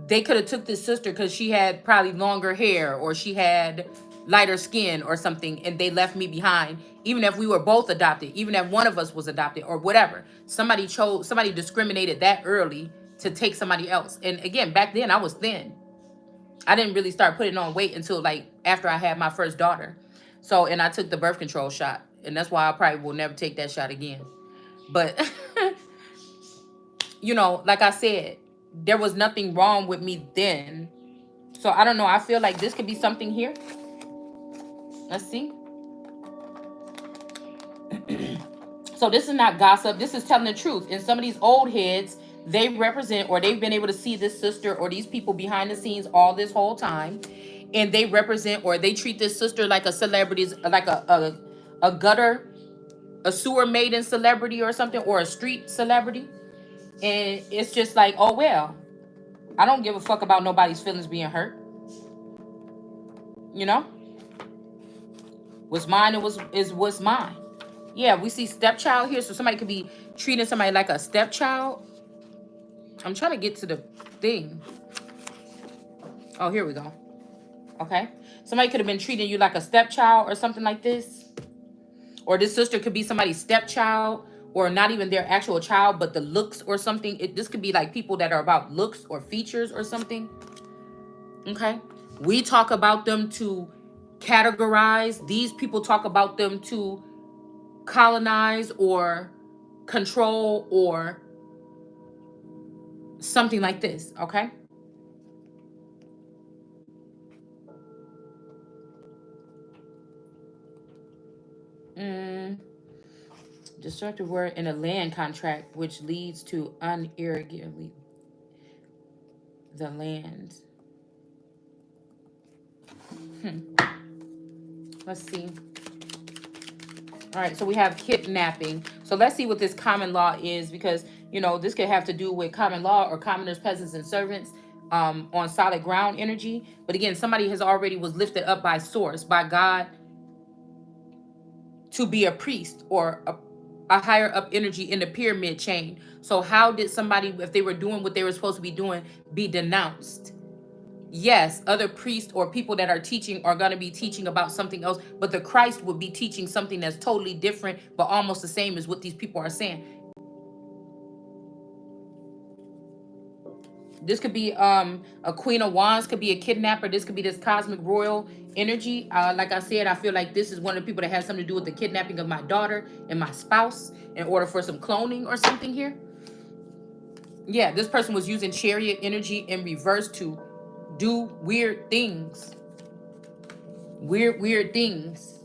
They could have took this sister because she had probably longer hair or she had lighter skin or something, and they left me behind. Even if we were both adopted, even if one of us was adopted or whatever, somebody discriminated that early to take somebody else. And again, back then I was thin. I didn't really start putting on weight until like after I had my first daughter. So, and I took the birth control shot, and that's why I probably will never take that shot again. But you know, like I said, there was nothing wrong with me then. So I don't know. I feel like this could be something here. Let's see. So this is not gossip. This is telling the truth. And some of these old heads, they represent, or they've been able to see this sister or these people behind the scenes all this whole time. And they represent, or they treat this sister like a celebrity, like a gutter, a sewer maiden celebrity or something, or a street celebrity. And it's just like, oh, well, I don't give a fuck about nobody's feelings being hurt. You know? What's mine is what's mine. Yeah, we see stepchild here. So somebody could be treating somebody like a stepchild. I'm trying to get to the thing. Oh, here we go. Okay. Somebody could have been treating you like a stepchild or something like this. Or this sister could be somebody's stepchild, or not even their actual child, but the looks or something. This could be like people that are about looks or features or something. Okay. We talk about them to categorize. These people talk about them to colonize or control or something like this. Okay. Destructive word in a land contract, which leads to unirregularly the land. Let's see. All right, so we have kidnapping. So let's see what this common law is, because, you know, this could have to do with common law or commoners, peasants, and servants. on solid ground energy. But again, somebody has already was lifted up by source, by God, to be a priest or a higher up energy in the pyramid chain. So how did somebody, if they were doing what they were supposed to be doing, be denounced? Yes, other priests or people that are teaching are going to be teaching about something else, but the Christ would be teaching something that's totally different, but almost the same as what these people are saying. This could be a Queen of Wands, could be a kidnapper. This could be this cosmic royal energy. Like I said, I feel like this is one of the people that has something to do with the kidnapping of my daughter and my spouse in order for some cloning or something here. Yeah, this person was using chariot energy in reverse to do weird things. Weird things.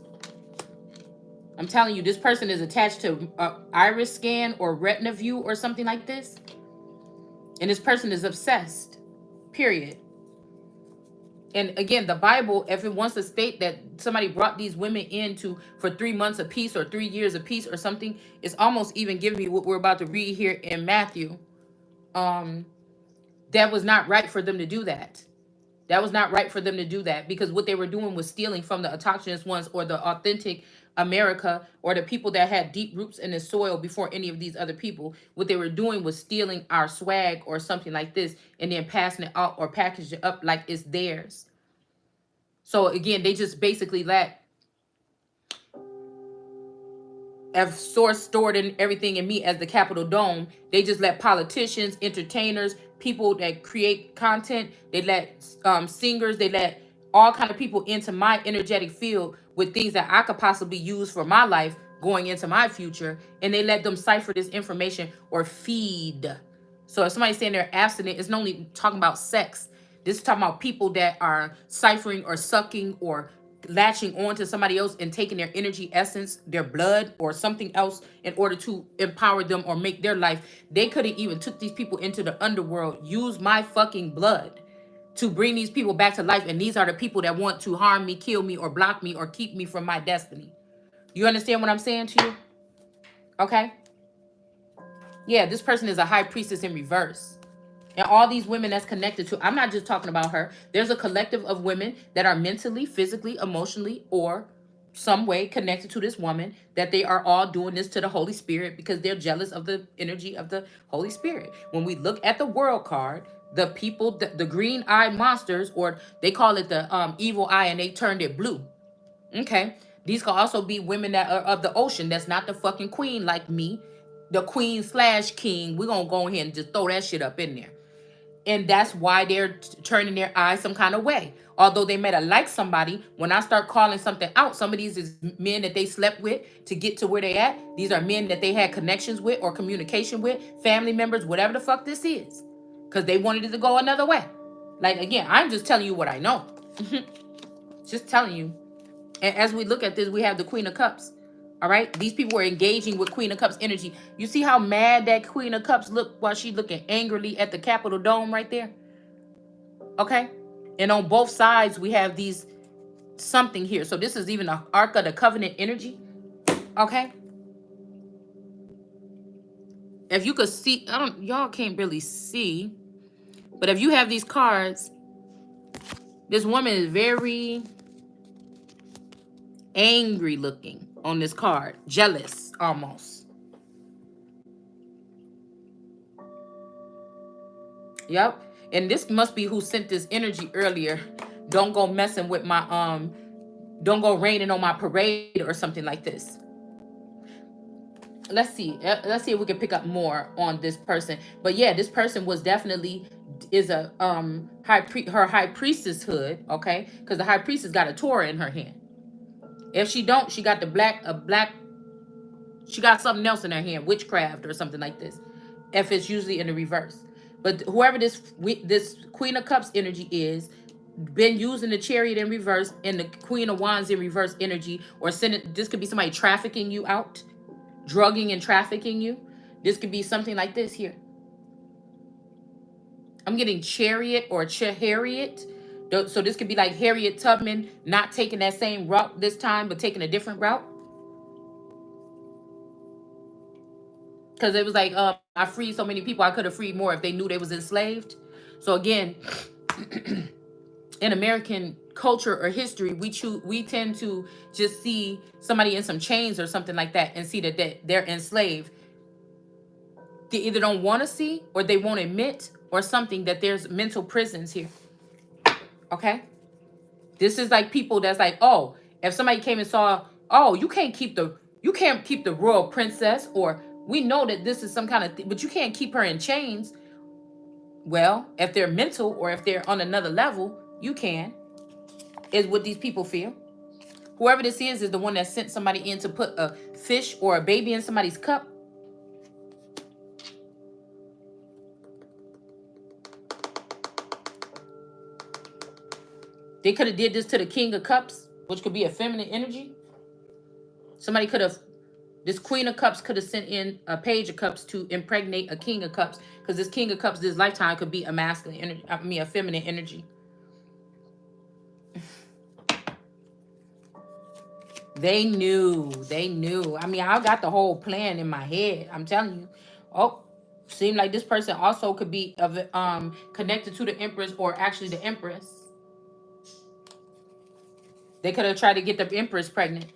I'm telling you, this person is attached to iris scan or retina view or something like this. And this person is obsessed. Period. And again, the Bible, if it wants to state that somebody brought these women into for 3 months apiece or 3 years apiece or something, it's almost even giving me what we're about to read here in Matthew. That was not right for them to do that. That was not right for them to do that, because what they were doing was stealing from the autochthonous ones or the authentic America or the people that had deep roots in the soil before any of these other people. What they were doing was stealing our swag or something like this and then passing it out or packaging it up like it's theirs. So again, they just basically let have source stored in everything in me as the Capitol Dome. They just let politicians, entertainers, people that create content, they let singers, they let all kind of people into my energetic field with things that I could possibly use for my life going into my future, and they let them cipher this information or feed. So if somebody's saying they're abstinent, it's not only talking about sex. This is talking about people that are ciphering or sucking or latching on to somebody else and taking their energy essence, their blood or something else in order to empower them or make their life. They could have even took these people into the underworld, used my fucking blood to bring these people back to life. And these are the people that want to harm me, kill me, or block me, or keep me from my destiny. You understand what I'm saying to you? Okay? Yeah, this person is a high priestess in reverse. And all these women that's connected to, I'm not just talking about her. There's a collective of women that are mentally, physically, emotionally, or some way connected to this woman, that they are all doing this to the Holy Spirit because they're jealous of the energy of the Holy Spirit. When we look at the world card, the people, the green-eyed monsters, or they call it the evil eye, and they turned it blue. Okay. These can also be women that are of the ocean. That's not the fucking queen like me. The queen slash king. We're going to go ahead and just throw that shit up in there. And that's why they're turning their eyes some kind of way. Although they might have liked somebody, when I start calling something out, some of these is men that they slept with to get to where they at. These are men that they had connections with or communication with, family members, whatever the fuck this is. Because they wanted it to go another way. Like, again, I'm just telling you what I know. Just telling you. And as we look at this, we have the Queen of Cups. All right. These people are engaging with Queen of Cups energy. You see how mad that Queen of Cups look while she's looking angrily at the Capitol Dome right there? Okay. And on both sides, we have these something here. So this is even the Ark of the Covenant energy. Okay. If you could see, y'all can't really see, but if you have these cards, this woman is very angry looking on this card, jealous almost. Yep. And this must be who sent this energy earlier. Don't go messing with my don't go raining on my parade or something like this. Let's see. Let's see if we can pick up more on this person. But yeah, this person was definitely is a her high priestesshood, okay? Because the high priestess got a Torah in her hand. If she don't, she got she got something else in her hand, witchcraft or something like this. If it's usually in the reverse. But whoever this Queen of Cups energy is, been using the Chariot in reverse and the Queen of Wands in reverse energy, or sending, this could be somebody trafficking you out, drugging and trafficking you. This could be something like this here. I'm getting Chariot or Harriet. So this could be like Harriet Tubman, not taking that same route this time, but taking a different route. Because it was like, I freed so many people, I could have freed more if they knew they was enslaved. So again, in American culture or history, we tend to just see somebody in some chains or something like that and see that they're enslaved. They either don't want to see or they won't admit or something that there's mental prisons here. Okay? This is like people that's like, oh, if somebody came and saw, oh, you can't keep the royal princess, or we know that this is some kind of but you can't keep her in chains. Well, if they're mental or if they're on another level, you can. Is what these people feel. Whoever this is the one that sent somebody in to put a fish or a baby in somebody's cup. They could have did this to the King of Cups, which could be a feminine energy. Somebody could have, this Queen of Cups could have sent in a Page of Cups to impregnate a King of Cups, because this King of Cups, this lifetime, could be a masculine energy, a feminine energy. They knew. I mean, I got the whole plan in my head. I'm telling you. Oh, seemed like this person also could be connected to the Empress, or actually the Empress. They could have tried to get the Empress pregnant.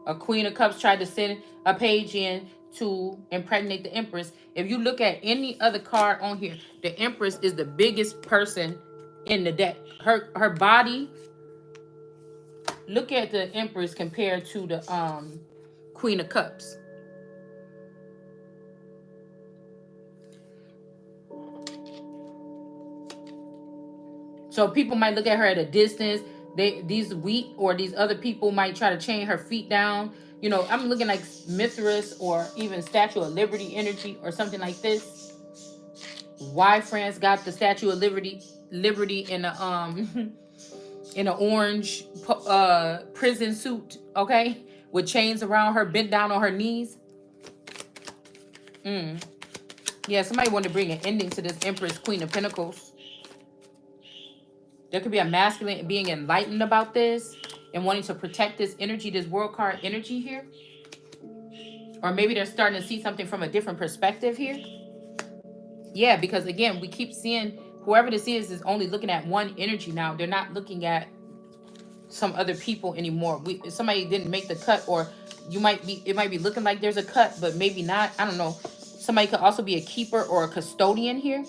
A Queen of Cups tried to send a page in to impregnate the Empress. If you look at any other card on here, the Empress is the biggest person in the deck. Her body. Look at the Empress compared to the Queen of Cups. So people might look at her at a distance. These weak or these other people might try to chain her feet down. You know, I'm looking like Mithras or even Statue of Liberty energy or something like this. Why France got the Statue of Liberty in a in an orange prison suit, okay, with chains around her, bent down on her knees. Yeah, somebody wanted to bring an ending to this Empress, Queen of Pentacles. There could be a masculine being enlightened about this and wanting to protect this energy, this world card energy here. Or maybe they're starting to see something from a different perspective here. Yeah, because again, we keep seeing whoever this is only looking at one energy now. They're not looking at some other people anymore. Somebody didn't make the cut, or it might be looking like there's a cut, but maybe not. I don't know. Somebody could also be a keeper or a custodian here.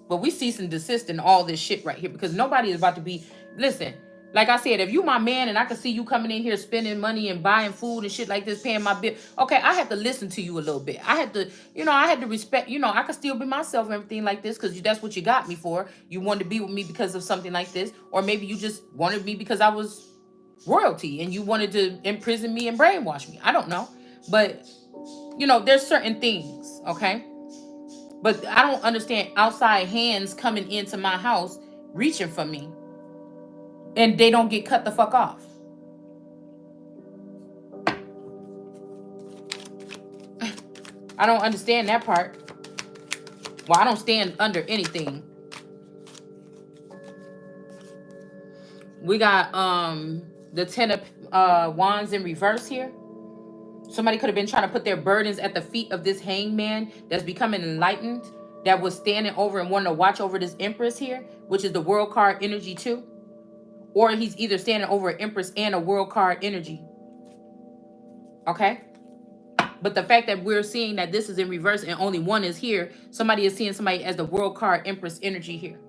But we cease and desist in all this shit right here, because nobody is about to be, listen, like I said, if you my man and I can see you coming in here spending money and buying food and shit like this, paying my bill, okay, I have to listen to you a little bit. I had to respect, I could still be myself and everything like this, because that's what you got me for. You wanted to be with me because of something like this, or maybe you just wanted me because I was royalty and you wanted to imprison me and brainwash me. I don't know. But, there's certain things, okay? But I don't understand outside hands coming into my house, reaching for me, and they don't get cut the fuck off. I don't understand that part. Well, I don't stand under anything. We got the 10 of wands in reverse here. Somebody could have been trying to put their burdens at the feet of this hangman that's becoming enlightened, that was standing over and wanting to watch over this Empress here, which is the world card energy too. Or he's either standing over an Empress and a world card energy. Okay? But the fact that we're seeing that this is in reverse and only one is here, somebody is seeing somebody as the world card Empress energy here.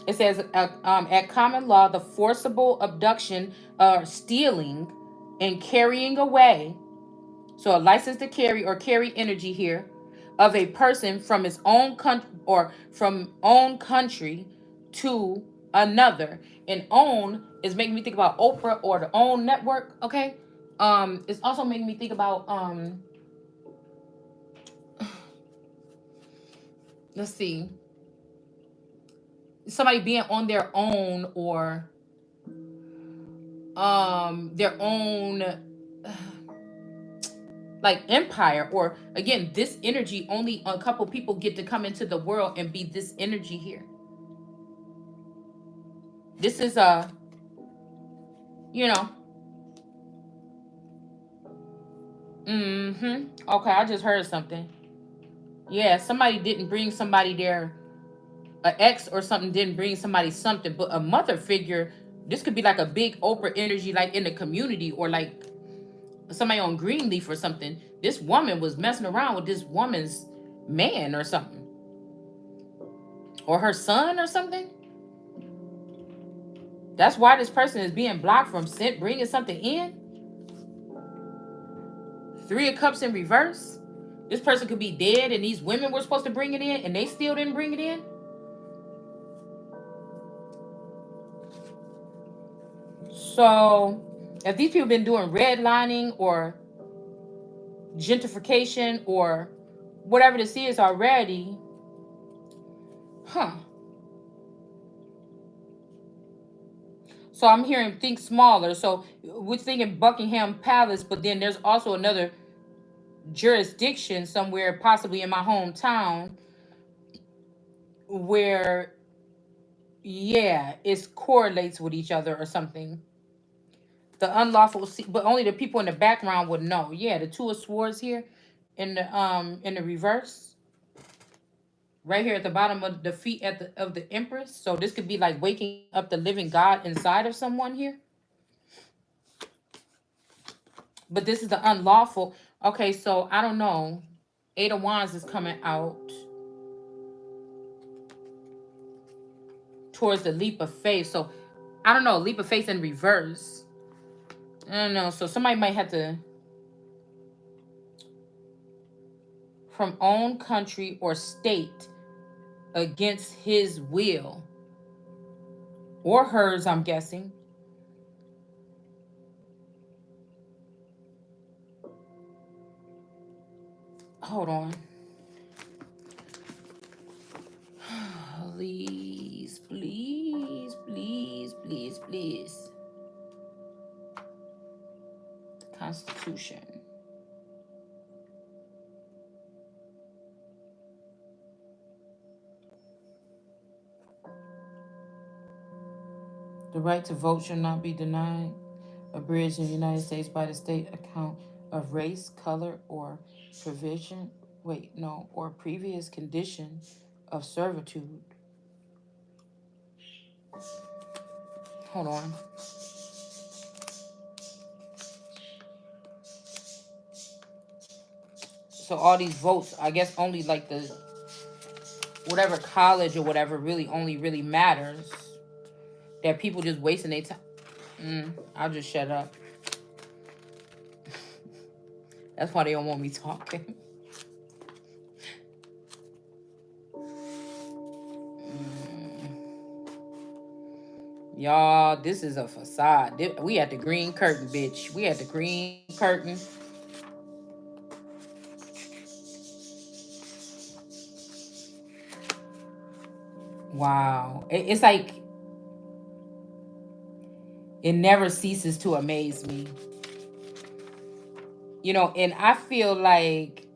It says, at common law, the forcible abduction, stealing, and carrying away, so a license to carry or carry energy here, of a person from his own country or from own country to another. And own is making me think about Oprah or the OWN network, okay? It's also making me think about, let's see, somebody being on their own, or their own like empire, or again, this energy, only a couple people get to come into the world and be this energy here. This is You know. Mm-hmm. Okay, I just heard something. Yeah, somebody didn't bring somebody there. An ex or something didn't bring somebody something, but a mother figure. This could be like a big Oprah energy, like in the community, or like somebody on Greenleaf or something. This woman was messing around with this woman's man or something, or her son or something. That's why this person is being blocked from bringing something in. Three of Cups in reverse. This person could be dead, and these women were supposed to bring it in, and they still didn't bring it in. So, if these people been doing redlining or gentrification or whatever this is already, huh? So I'm hearing think smaller. So we're thinking Buckingham Palace, but then there's also another jurisdiction somewhere, possibly in my hometown, where yeah, it correlates with each other or something. The unlawful, but only the people in the background would know. Yeah, the Two of Swords here, in the reverse, right here at the bottom of the feet of the Empress. So this could be like waking up the living God inside of someone here. But this is the unlawful. Okay, so I don't know. Eight of Wands is coming out towards the leap of faith. So I don't know, leap of faith in reverse. I don't know. So somebody might have to from own country or state against his will or hers, I'm guessing. Hold on. Please, please, please, please, please. Constitution. The right to vote shall not be denied, abridged in the United States by the state account of race, color, or provision. Wait, no, or previous condition of servitude. Hold on. So all these votes, I guess only like the whatever college or whatever really only really matters. That people just wasting their time. I'll just shut up. That's why they don't want me talking. Y'all, this is a facade. We at the green curtain, bitch. We at the green curtain. Wow. It's like it never ceases to amaze me. And I feel like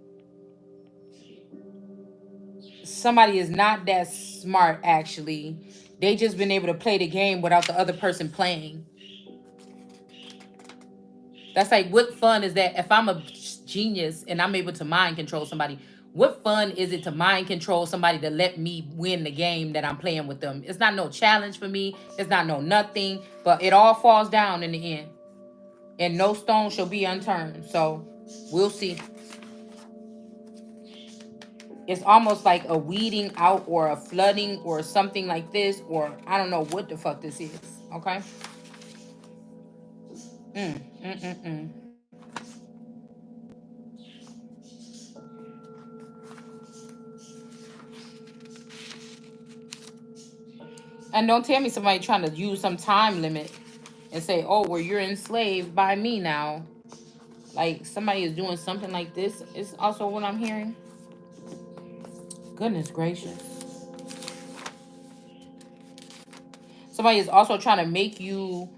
somebody is not that smart, actually. They just been able to play the game without the other person playing. That's like, what fun is that if I'm a genius and I'm able to mind control somebody? What fun is it to mind control somebody to let me win the game that I'm playing with them? It's not no challenge for me. It's not no nothing. But it all falls down in the end. And no stone shall be unturned. So we'll see. It's almost like a weeding out or a flooding or something like this. Or I don't know what the fuck this is. Okay? Mm, mm, mm, mm. And don't tell me somebody trying to use some time limit and say, oh, well, you're enslaved by me now. Like somebody is doing something like this is also what I'm hearing. Goodness gracious. Somebody is also trying to make you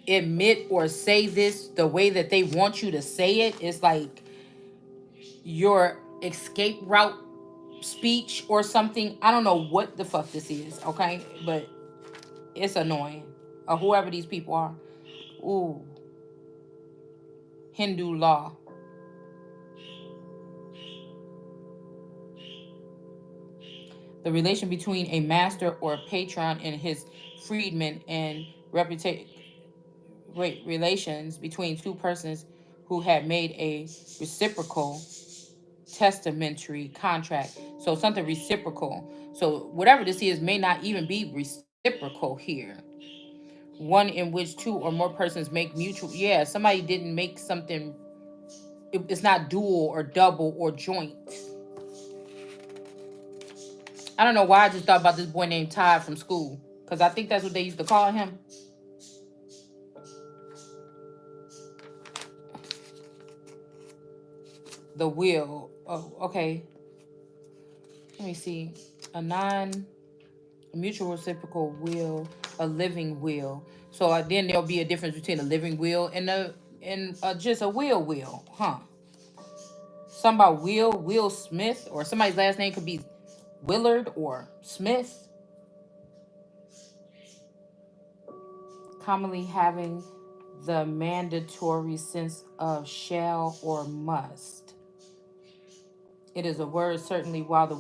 admit or say this the way that they want you to say it. It's like your escape route speech or something. I don't know what the fuck this is, okay? But it's annoying. or whoever these people are. Ooh, Hindu law. The relation between a master or patron and his freedman, and relations between two persons who had made a reciprocal testamentary contract. So something reciprocal. So whatever this is may not even be reciprocal here. One in which two or more persons make mutual. Yeah, somebody didn't make something. It's not dual or double or joint. I don't know why I just thought about this boy named Todd from school, because I think that's what they used to call him. The will. Oh, okay. Let me see. A mutual reciprocal will, a living will. So then there'll be a difference between a living will and just a will, huh? Something about Will Smith, or somebody's last name could be Willard or Smith. Commonly having the mandatory sense of shall or must. It is a word certainly, while the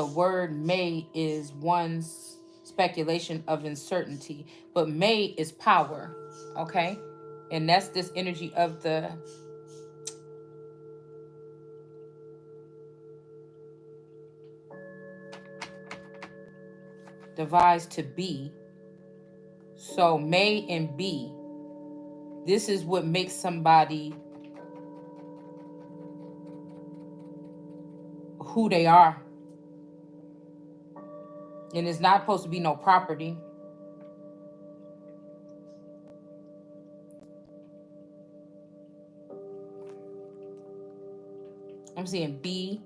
word may is one's speculation of uncertainty, but may is power, okay? And that's this energy of the devised to be. So may and be. This is what makes somebody who they are. And it's not supposed to be no property. I'm seeing B,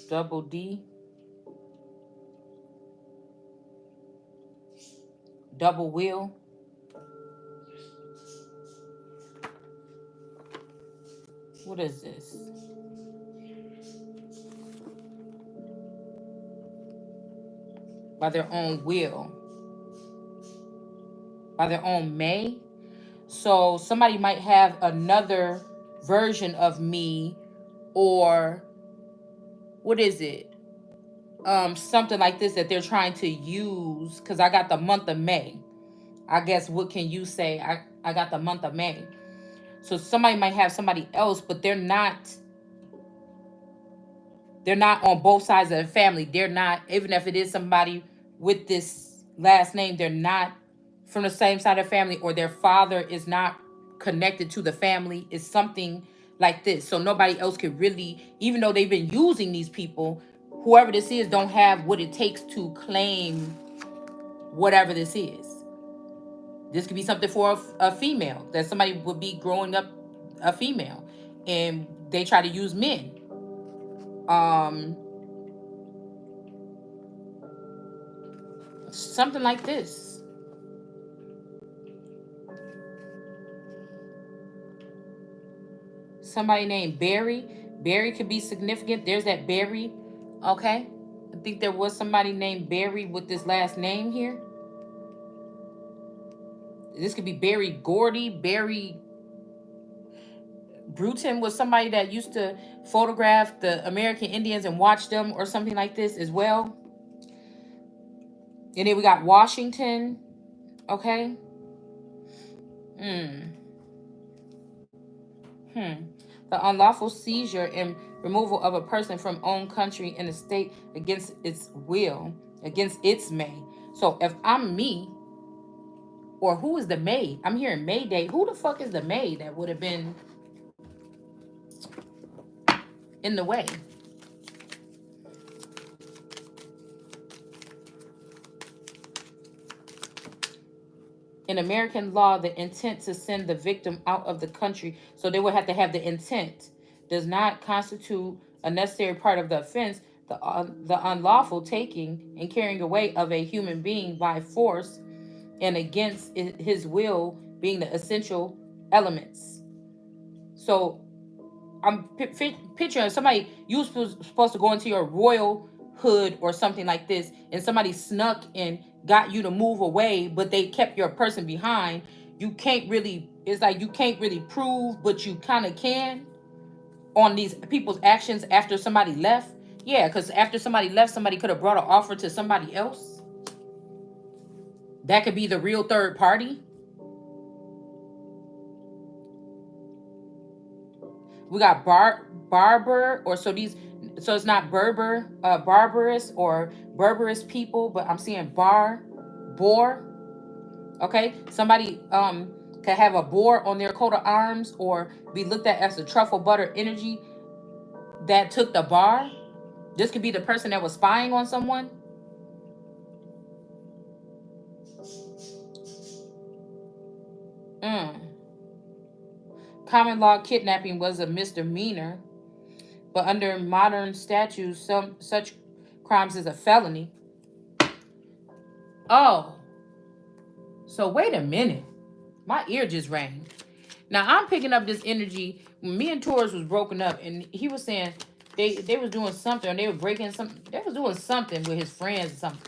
double D, double will. What is this? By their own will. By their own may. So somebody might have another version of me, or what is it? Something like this that they're trying to use, because I got the month of May. I guess what can you say? I got the month of May. So somebody might have somebody else, but they're not on both sides of the family. They're not, even if it is somebody with this last name, they're not from the same side of the family, or their father is not connected to the family. It's something like this. So nobody else could really, even though they've been using these people, whoever this is don't have what it takes to claim whatever this is. This could be something for a female, that somebody would be growing up a female and they try to use men. Something like this. Somebody named Barry. Barry could be significant. There's that Barry. Okay. I think there was somebody named Barry with this last name here. This could be Barry Gordy. Barry Bruton was somebody that used to photograph the American Indians and watch them, or something like this as well. And then we got Washington. Okay. The unlawful seizure and removal of a person from own country and estate against its will, against its may. So if I'm me, or who is the maid? I'm hearing Mayday. Who the fuck is the maid that would have been in the way? In American law, the intent to send the victim out of the country, so they would have to have the intent, does not constitute a necessary part of the offense. The unlawful taking and carrying away of a human being by force and against his will being the essential elements. So I'm picturing somebody, you supposed to go into your royal hood or something like this, and somebody snuck and got you to move away, but they kept your person behind, you can't really, it's like you can't really prove, but you kind of can on these people's actions after somebody left. Yeah, because after somebody left, somebody could have brought an offer to somebody else. That could be the real third party. We got barber, or so these, so it's not barbarous or Berberist people, but I'm seeing boar. Okay, somebody could have a boar on their coat of arms, or be looked at as the truffle butter energy that took the bar. This could be the person that was spying on someone. Mm. Common law kidnapping was a misdemeanor, but under modern statutes, some such crimes is a felony. Oh, so wait a minute. My ear just rang. Now I'm picking up this energy. When me and Taurus was broken up, and he was saying they was doing something, or they were breaking something. They was doing something with his friends or something.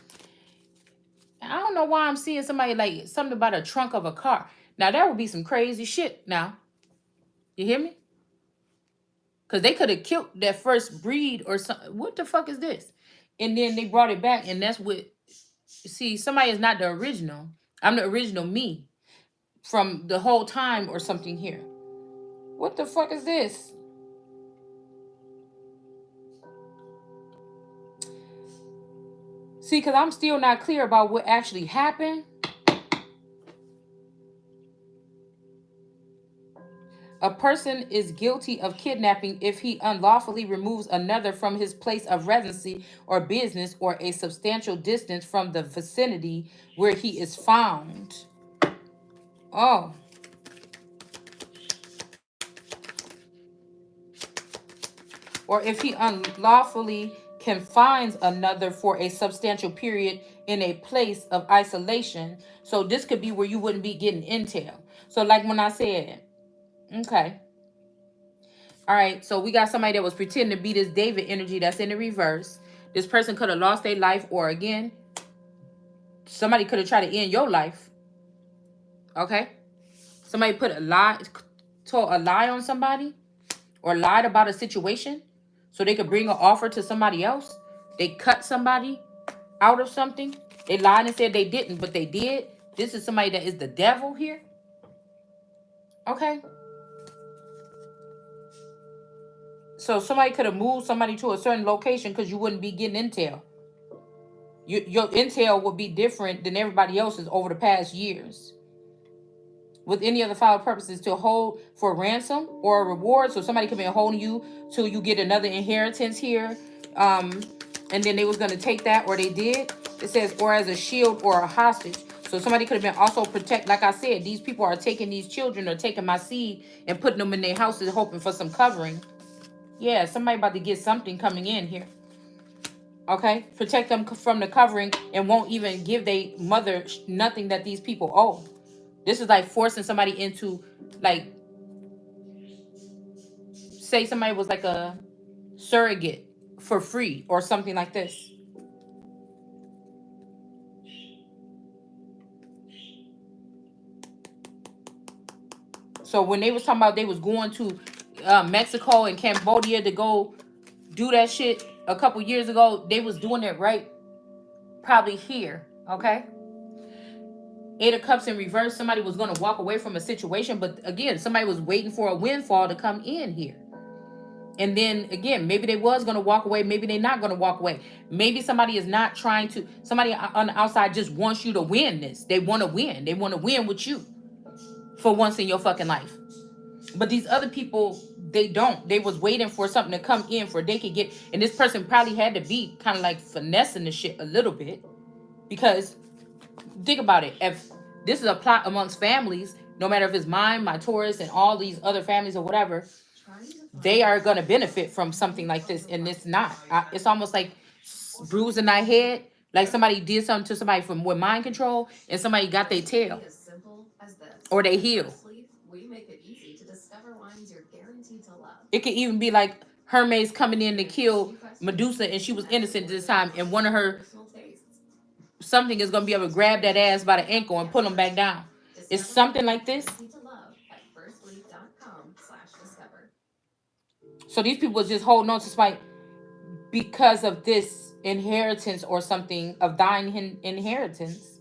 I don't know why I'm seeing somebody like something about a trunk of a car. Now that would be some crazy shit. Now, you hear me? Because they could have killed that first breed or something. What the fuck is this? And then they brought it back, and that's what. See, somebody is not the original. I'm the original me from the whole time or something here. What the fuck is this? See, because I'm still not clear about what actually happened. A person is guilty of kidnapping if he unlawfully removes another from his place of residency or business, or a substantial distance from the vicinity where he is found. Oh. Or if he unlawfully confines another for a substantial period in a place of isolation. So this could be where you wouldn't be getting intel. So like when I said, okay. All right, so we got somebody that was pretending to be this David energy that's in the reverse. This person could have lost their life, or again, somebody could have tried to end your life. Okay? Somebody told a lie on somebody, or lied about a situation so they could bring an offer to somebody else. They cut somebody out of something. They lied and said they didn't, but they did. This is somebody that is the devil here. Okay? So somebody could have moved somebody to a certain location because you wouldn't be getting intel. Your intel would be different than everybody else's over the past years. With any other foul purposes, to hold for ransom or a reward. So somebody could be holding you till you get another inheritance here. And then they was going to take that, or they did. It says, or as a shield or a hostage. So somebody could have been also protect. Like I said, these people are taking these children, or taking my seed and putting them in their houses, hoping for some covering. Yeah, somebody about to get something coming in here. Okay, protect them from the covering, and won't even give their mother nothing that these people owe. This is like forcing somebody into, like, say somebody was like a surrogate for free or something like this. So when they was talking about they was going to Mexico and Cambodia to go do that shit a couple years ago, they was doing it right probably here. Okay. Eight of Cups in reverse. Somebody was going to walk away from a situation, but again, somebody was waiting for a windfall to come in here. And then again, maybe they was going to walk away. Maybe they're not going to walk away. Maybe somebody is not trying to, somebody on the outside just wants you to win this. They want to win. They want to win with you for once in your fucking life. But these other people, they don't. They was waiting for something to come in for they could get. And this person probably had to be kind of like finessing the shit a little bit. Because think about it. If this is a plot amongst families, no matter if it's mine, my Taurus, and all these other families or whatever, they are going to benefit from something like this. And it's not. It's almost like bruising my head. Like somebody did something to somebody from with mind control, and somebody got their tail or they heel. It could even be like Hermes coming in to kill Medusa and she was innocent this time, and one of her something is gonna be able to grab that ass by the ankle and pull them back down. It's something like this. So these people are just holding on to spite because of this inheritance or something of thine inheritance.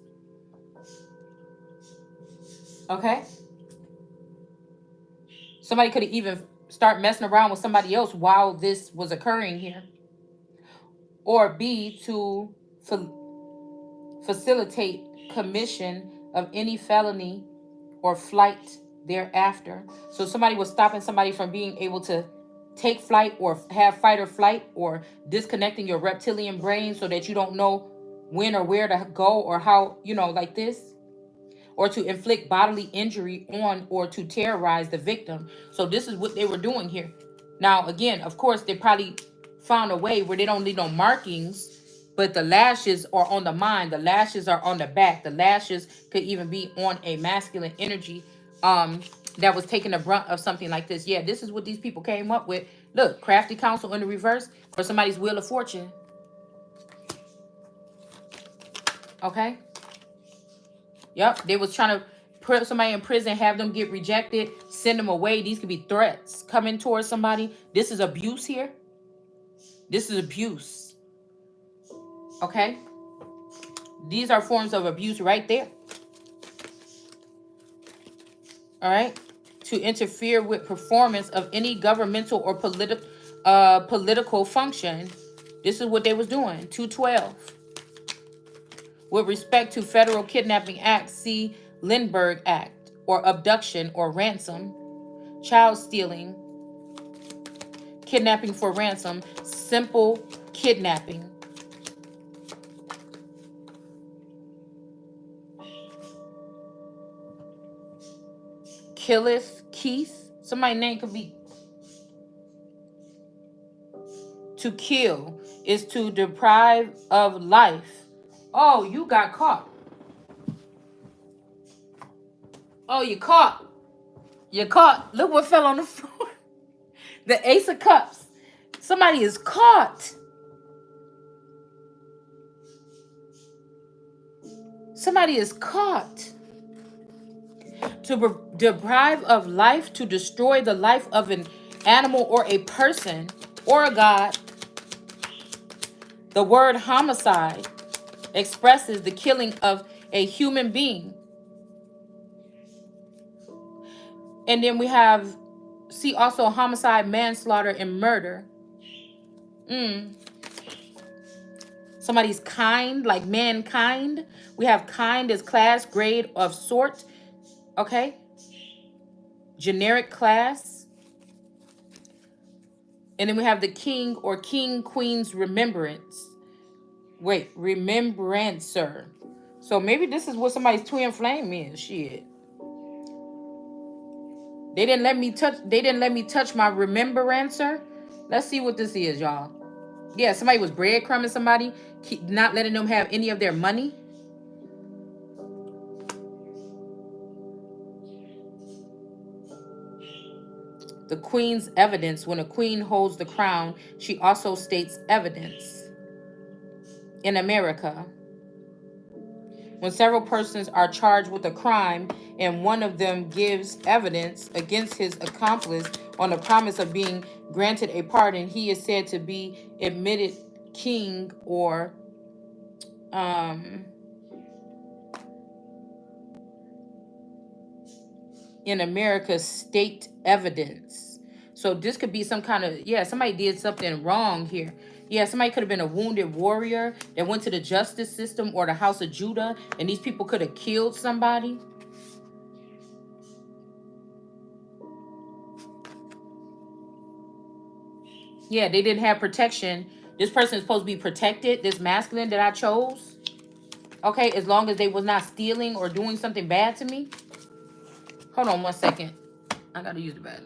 Okay? Somebody could have even start messing around with somebody else while this was occurring here. Or B, to facilitate commission of any felony or flight thereafter. So somebody was stopping somebody from being able to take flight or have fight or flight, or disconnecting your reptilian brain so that you don't know when or where to go or how, like this. Or to inflict bodily injury on or to terrorize the victim. So this is what they were doing here. Now, again, of course, they probably found a way where they don't need no markings, but the lashes are on the mind. The lashes are on the back. The lashes could even be on a masculine energy that was taking the brunt of something like this. Yeah, this is what these people came up with. Look, crafty counsel in the reverse for somebody's wheel of fortune. Okay? Yep, they was trying to put somebody in prison, have them get rejected, send them away. These could be threats coming towards somebody. This is abuse here. This is abuse. Okay? These are forms of abuse right there. All right? To interfere with performance of any governmental or political function. This is what they was doing. 212. With respect to Federal Kidnapping Act, see Lindbergh Act, or abduction or ransom, child stealing, kidnapping for ransom, simple kidnapping. Killeth Keith, somebody's name could be. To kill is to deprive of life. Oh, you got caught. Oh, you caught. You're caught. Look what fell on the floor. The Ace of Cups. Somebody is caught. Somebody is caught. To deprive of life, to destroy the life of an animal or a person or a god. The word homicide expresses the killing of a human being. And then we have, see also homicide, manslaughter, and murder. Somebody's kind, like mankind. We have kind as class, grade, of sort. Okay? Generic class. And then we have the king or king, queen's remembrance. Wait, remembrancer. So maybe this is what somebody's twin flame is. Shit. They didn't let me touch my remembrancer. Let's see what this is, y'all. Yeah, somebody was breadcrumbing somebody, not letting them have any of their money. The queen's evidence. When a queen holds the crown, she also states evidence. In America, when several persons are charged with a crime and one of them gives evidence against his accomplice on the promise of being granted a pardon, he is said to be admitted king or in America, state evidence. So this could be some kind of, yeah, somebody did something wrong here. Yeah, somebody could have been a wounded warrior that went to the justice system or the House of Judah, and these people could have killed somebody. Yeah, they didn't have protection. This person is supposed to be protected, this masculine that I chose. Okay, as long as they was not stealing or doing something bad to me. Hold on 1 second. I gotta use the bathroom.